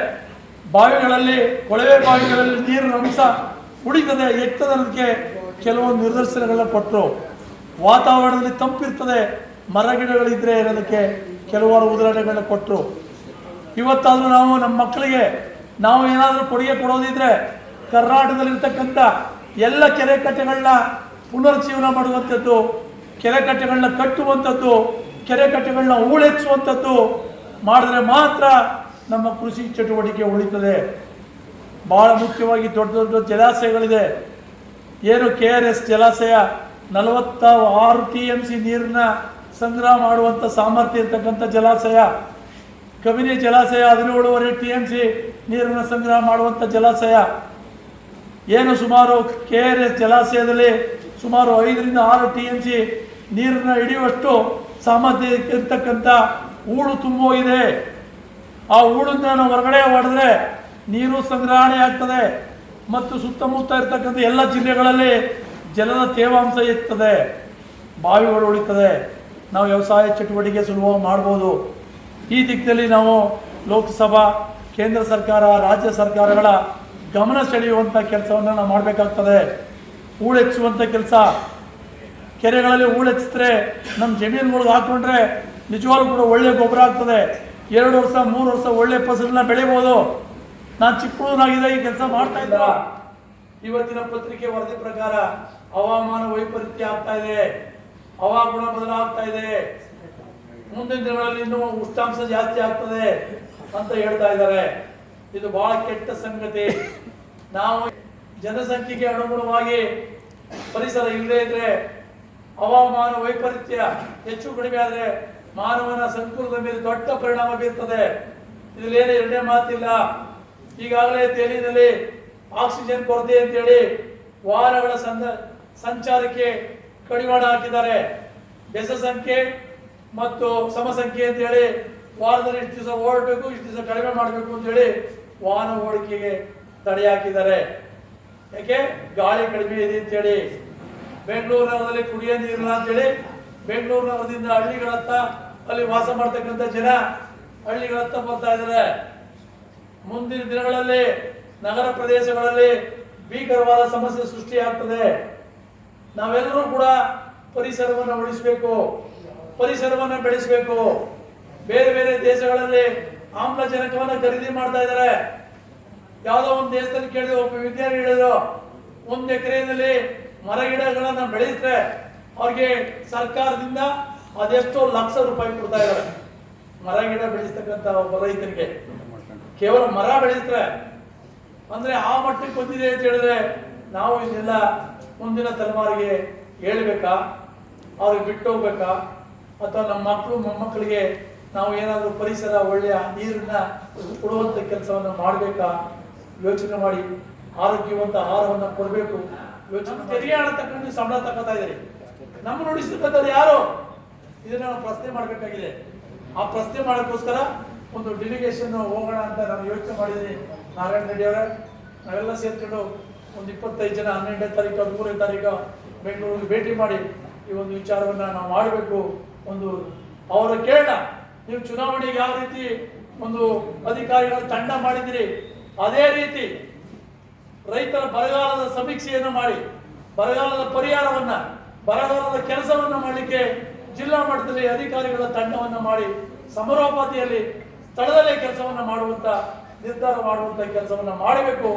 ಬಾವಿಗಳಲ್ಲಿ, ಕೊಳವೆ ಬಾವಿಗಳಲ್ಲಿ ನೀರಿನ ಅಂಶ ಉಳಿತದೆ, ಎತ್ತದ ಅನ್ನೋದಕ್ಕೆ ಕೆಲವೊಂದು ನಿದರ್ಶನಗಳನ್ನ ಕೊಟ್ಟರು. ವಾತಾವರಣದಲ್ಲಿ ತಂಪಿರ್ತದೆ, ಮರ ಗಿಡಗಳಿದ್ರೆ ಅನ್ನೋದಕ್ಕೆ ಕೆಲವಾರು ಉದಾಹರಣೆಗಳನ್ನ ಕೊಟ್ಟರು. ಇವತ್ತಾದರೂ ನಾವು ನಮ್ಮ ಮಕ್ಕಳಿಗೆ ನಾವು ಏನಾದರೂ ಕೊಡುಗೆ ಕೊಡೋದಿದ್ರೆ ಕರ್ನಾಟಕದಲ್ಲಿರ್ತಕ್ಕಂಥ ಎಲ್ಲ ಕೆರೆ ಕಟ್ಟೆಗಳನ್ನ ಪುನರ್ಜೀವನ ಮಾಡುವಂಥದ್ದು, ಕೆರೆ ಕಟ್ಟೆಗಳನ್ನ ಕಟ್ಟುವಂಥದ್ದು, ಕೆರೆ ಕಟ್ಟೆಗಳನ್ನ ಹೂಳೆಚ್ಚುವಂಥದ್ದು ಮಾಡಿದ್ರೆ ಮಾತ್ರ ನಮ್ಮ ಕೃಷಿ ಚಟುವಟಿಕೆ ಉಳಿತದೆ. ಭಾಳ ಮುಖ್ಯವಾಗಿ ದೊಡ್ಡ ದೊಡ್ಡ ಜಲಾಶಯಗಳಿದೆ. ಏನು KRS ಜಲಾಶಯ 46 TMC ನೀರನ್ನ ಸಂಗ್ರಹ ಮಾಡುವಂಥ ಸಾಮರ್ಥ್ಯ ಇರ್ತಕ್ಕಂಥ ಜಲಾಶಯ. ಕಬಿನಿ ಜಲಾಶಯ 17.5 TMC ನೀರನ್ನು ಸಂಗ್ರಹ ಮಾಡುವಂಥ ಜಲಾಶಯ. ಏನು ಸುಮಾರು KRS ಜಲಾಶಯದಲ್ಲಿ ಸುಮಾರು 5-6 TMC ನೀರನ್ನ ಹಿಡಿಯುವಷ್ಟು ಸಾಮರ್ಥ್ಯ ಇರ್ತಕ್ಕಂಥ ಹೂಳು ತುಂಬೋಗಿದೆ. ಆ ಹೂಳನ್ನ ನಾವು ಹೊರಗಡೆ ಹೊಡೆದ್ರೆ ನೀರು ಸಂಗ್ರಹಣೆ ಆಗ್ತದೆ ಮತ್ತು ಸುತ್ತಮುತ್ತ ಇರ್ತಕ್ಕಂಥ ಎಲ್ಲ ಜಿಲ್ಲೆಗಳಲ್ಲಿ ಜಲದ ತೇವಾಂಶ ಇರ್ತದೆ, ಬಾವಿಗಳು ಉಳಿತದೆ, ನಾವು ವ್ಯವಸಾಯ ಚಟುವಟಿಕೆ ಸುಲಭವಾಗಿ ಮಾಡ್ಬೋದು. ಈ ದಿಕ್ಕಿನಲ್ಲಿ ನಾವು ಲೋಕಸಭಾ, ಕೇಂದ್ರ ಸರ್ಕಾರ, ರಾಜ್ಯ ಸರ್ಕಾರಗಳ ಗಮನ ಸೆಳೆಯುವಂಥ ಕೆಲಸವನ್ನು ನಾವು ಮಾಡಬೇಕಾಗ್ತದೆ. ಹೂಳೆಚ್ಚುವಂಥ ಕೆಲಸ, ಕೆರೆಗಳಲ್ಲಿ ಹೂಳೆಚ್ಚಿದ್ರೆ ನಮ್ಮ ಜಮೀನುಗಳಿಗೆ ಹಾಕ್ಕೊಂಡ್ರೆ ನಿಜವಾಗ್ಲೂ ಕೂಡ ಒಳ್ಳೆ ಗೊಬ್ಬರ ಆಗ್ತದೆ. 2 ವರ್ಷ 3 ವರ್ಷ ಒಳ್ಳೆ ಫಸಲನ್ನ ಬೆಳಿಬೋದು. ನಾನು ಚಿಕ್ಕ ಹುಡುಗನಾಗಿದ್ದಾಗ ಈ ಕೆಲಸ ಮಾಡ್ತಾ ಇದ್ದ. ಇವತ್ತಿನ ಪತ್ರಿಕೆ ವರದಿ ಪ್ರಕಾರ ಹವಾಮಾನ ವೈಪರೀತ್ಯ ಆಗ್ತಾ ಇದೆ, ಹವಾಗುಣ ಬದಲಾಗ್ತಾ ಇದೆ, ಮುಂದಿನ ದಿನಗಳಲ್ಲಿ ಇನ್ನೂ ಉಷ್ಣಾಂಶ ಜಾಸ್ತಿ ಆಗ್ತದೆ ಅಂತ ಹೇಳ್ತಾ ಇದ್ದಾರೆ. ಇದು ಬಹಳ ಕೆಟ್ಟ ಸಂಗತಿ. ನಾವು ಜನಸಂಖ್ಯೆಗೆ ಅನುಗುಣವಾಗಿ ಪರಿಸರ ಇಲ್ಲದೇ ಇದ್ರೆ ಹವಾಮಾನ ವೈಪರೀತ್ಯ ಹೆಚ್ಚು ಕಡಿಮೆ ಆದರೆ ಮಾನವನ ಸಂಕುಲದ ಮೇಲೆ ದೊಡ್ಡ ಪರಿಣಾಮ ಬೀರ್ತದೆ. ಇದರಲ್ಲೇನು ಎರಡನೇ ಮಾತಿಲ್ಲ. ಈಗಾಗಲೇ ದೆಹಲಿಯಲ್ಲಿ ಆಕ್ಸಿಜನ್ ಕೊರತೆ ಅಂತೇಳಿ ವಾಹನಗಳ ಸಂಚಾರಕ್ಕೆ ಕಡಿವಾಣ ಹಾಕಿದ್ದಾರೆ. ಬೆಸ ಸಂಖ್ಯೆ ಮತ್ತು ಸಮಸಂಖ್ಯೆ ಅಂತೇಳಿ ವಾರದಲ್ಲಿ ಇಷ್ಟು ದಿವಸ ಓಡಬೇಕು, ಇಷ್ಟು ದಿವಸ ಕಡಿಮೆ ಮಾಡಬೇಕು ಅಂತೇಳಿ ವಾಹನ ಓಡಿಕೆಗೆ ತಡೆ ಹಾಕಿದ್ದಾರೆ. ಯಾಕೆ? ಗಾಳಿ ಕಡಿಮೆ ಇದೆ ಅಂತೇಳಿ. ಬೆಂಗಳೂರು ನಗರದಲ್ಲಿ ಕುಡಿಯೋ ನೀರಿಲ್ಲ ಅಂತೇಳಿ ಬೆಂಗಳೂರು ನಗರದಿಂದ ಹಳ್ಳಿಗಳತ್ತ, ಅಲ್ಲಿ ವಾಸ ಮಾಡ್ತಕ್ಕಂಥ ಜನ ಹಳ್ಳಿಗಳತ್ತ ಬರ್ತಾ ಇದ್ದಾರೆ. ಮುಂದಿನ ದಿನಗಳಲ್ಲಿ ನಗರ ಪ್ರದೇಶಗಳಲ್ಲಿ ಭೀಕರವಾದ ಸಮಸ್ಯೆ ಸೃಷ್ಟಿಯಾಗ್ತದೆ. ನಾವೆಲ್ಲರೂ ಕೂಡ ಪರಿಸರವನ್ನು ಉಳಿಸಬೇಕು, ಪರಿಸರವನ್ನು ಬೆಳೆಸಬೇಕು. ಬೇರೆ ಬೇರೆ ದೇಶಗಳಲ್ಲಿ ಆಮ್ಲಜನಕವನ್ನು ಖರೀದಿ ಮಾಡ್ತಾ ಇದ್ದಾರೆ. ಯಾವುದೋ ಒಂದು ದೇಶದಲ್ಲಿ ಕೇಳಿದ್ರೆ ಒಬ್ಬ ವಿಜ್ಞಾನಿ ಹೇಳಿದ್ರು, 1 ಎಕರೆಯಲ್ಲಿ ಮರ ಗಿಡಗಳನ್ನ ಬೆಳೆಸಿದ್ರೆ ಅವ್ರಿಗೆ ಸರ್ಕಾರದಿಂದ ಅದೆಷ್ಟೋ ಲಕ್ಷ ರೂಪಾಯಿ ಕೊಡ್ತಾ ಇದ್ದಾರೆ. ಮರ ಗಿಡ ಬೆಳೆಸ್ತಕ್ಕಂಥ ಒಬ್ಬ ರೈತರಿಗೆ ಕೇವಲ ಮರ ಬೆಳೆಸಿದ್ರೆ ಅಂದ್ರೆ ಆ ಮಟ್ಟಕ್ಕೆ ಬಂದಿದೆ ಅಂತ ಹೇಳಿದ್ರೆ ನಾವು ಇದೆಲ್ಲ ಮುಂದಿನ ತಲೆಮಾರಿಗೆ ಹೇಳ್ಬೇಕಾ, ಅವ್ರಿಗೆ ಬಿಟ್ಟು ಹೋಗ್ಬೇಕಾ, ಅಥವಾ ನಮ್ಮ ಮಕ್ಕಳು ಮೊಮ್ಮಕ್ಕಳಿಗೆ ನಾವು ಏನಾದರೂ ಪರಿಸರ ಒಳ್ಳೆಯ ನೀರನ್ನ ಕೊಡುವಂಥ ಕೆಲಸವನ್ನು ಮಾಡಬೇಕಾ ಯೋಚನೆ ಮಾಡಿ ಆರೋಗ್ಯವಂತ ಆಹಾರವನ್ನು ಕೊಡಬೇಕು. ಯೋಚನೆ ತೆರಿಗೆ ಹಣ ತಗೊಂಡು ಸಂಬಳ ತಗೋತಾ ಇದ್ದೀರಿ, ನಮ್ಮ ನುಡಿಸಬೇಕಾದ್ರೆ ಯಾರು? ಇದನ್ನ ನಾವು ಪ್ರಶ್ನೆ ಮಾಡಬೇಕಾಗಿದೆ. ಆ ಪ್ರಶ್ನೆ ಮಾಡೋಕ್ಕೋಸ್ಕರ ಒಂದು ಡೆಲಿಗೇಷನ್ ಹೋಗೋಣ ಅಂತ ನಾನು ಯೋಚನೆ ಮಾಡಿದ್ದೀನಿ. ನಾರಾಯಣ ರೆಡ್ಡಿ ಅವರೇ, ನಾವೆಲ್ಲ ಸೇರ್ಕೊಂಡು ಒಂದು 25 ಜನ 12ನೇ ತಾರೀಕು 13ನೇ ತಾರೀಕು ಬೆಂಗಳೂರಿಗೆ ಭೇಟಿ ಮಾಡಿ ಈ ಒಂದು ವಿಚಾರವನ್ನು ನಾವು ಮಾಡಬೇಕು. ಒಂದು ಅವರ ಕೇಳೋಣ, ನೀವು ಚುನಾವಣೆಗೆ ಯಾವ ರೀತಿ ಒಂದು ಅಧಿಕಾರಿಗಳ ತಂಡ ಮಾಡಿದಿರಿ, ಅದೇ ರೀತಿ ರೈತರ ಬರಗಾಲದ ಸಮೀಕ್ಷೆಯನ್ನು ಮಾಡಿ ಬರಗಾಲದ ಪರಿಹಾರವನ್ನ, ಬರಗಾಲದ ಕೆಲಸವನ್ನ ಮಾಡಲಿಕ್ಕೆ ಜಿಲ್ಲಾ ಮಟ್ಟದಲ್ಲಿ ಅಧಿಕಾರಿಗಳ ತಂಡವನ್ನು ಮಾಡಿ ಸಮರೋಪಾದಿಯಲ್ಲಿ ಸ್ಥಳದಲ್ಲೇ ಕೆಲಸವನ್ನ ಮಾಡುವಂತ ನಿರ್ಧಾರ ಮಾಡುವಂತ ಕೆಲಸವನ್ನ ಮಾಡಬೇಕು.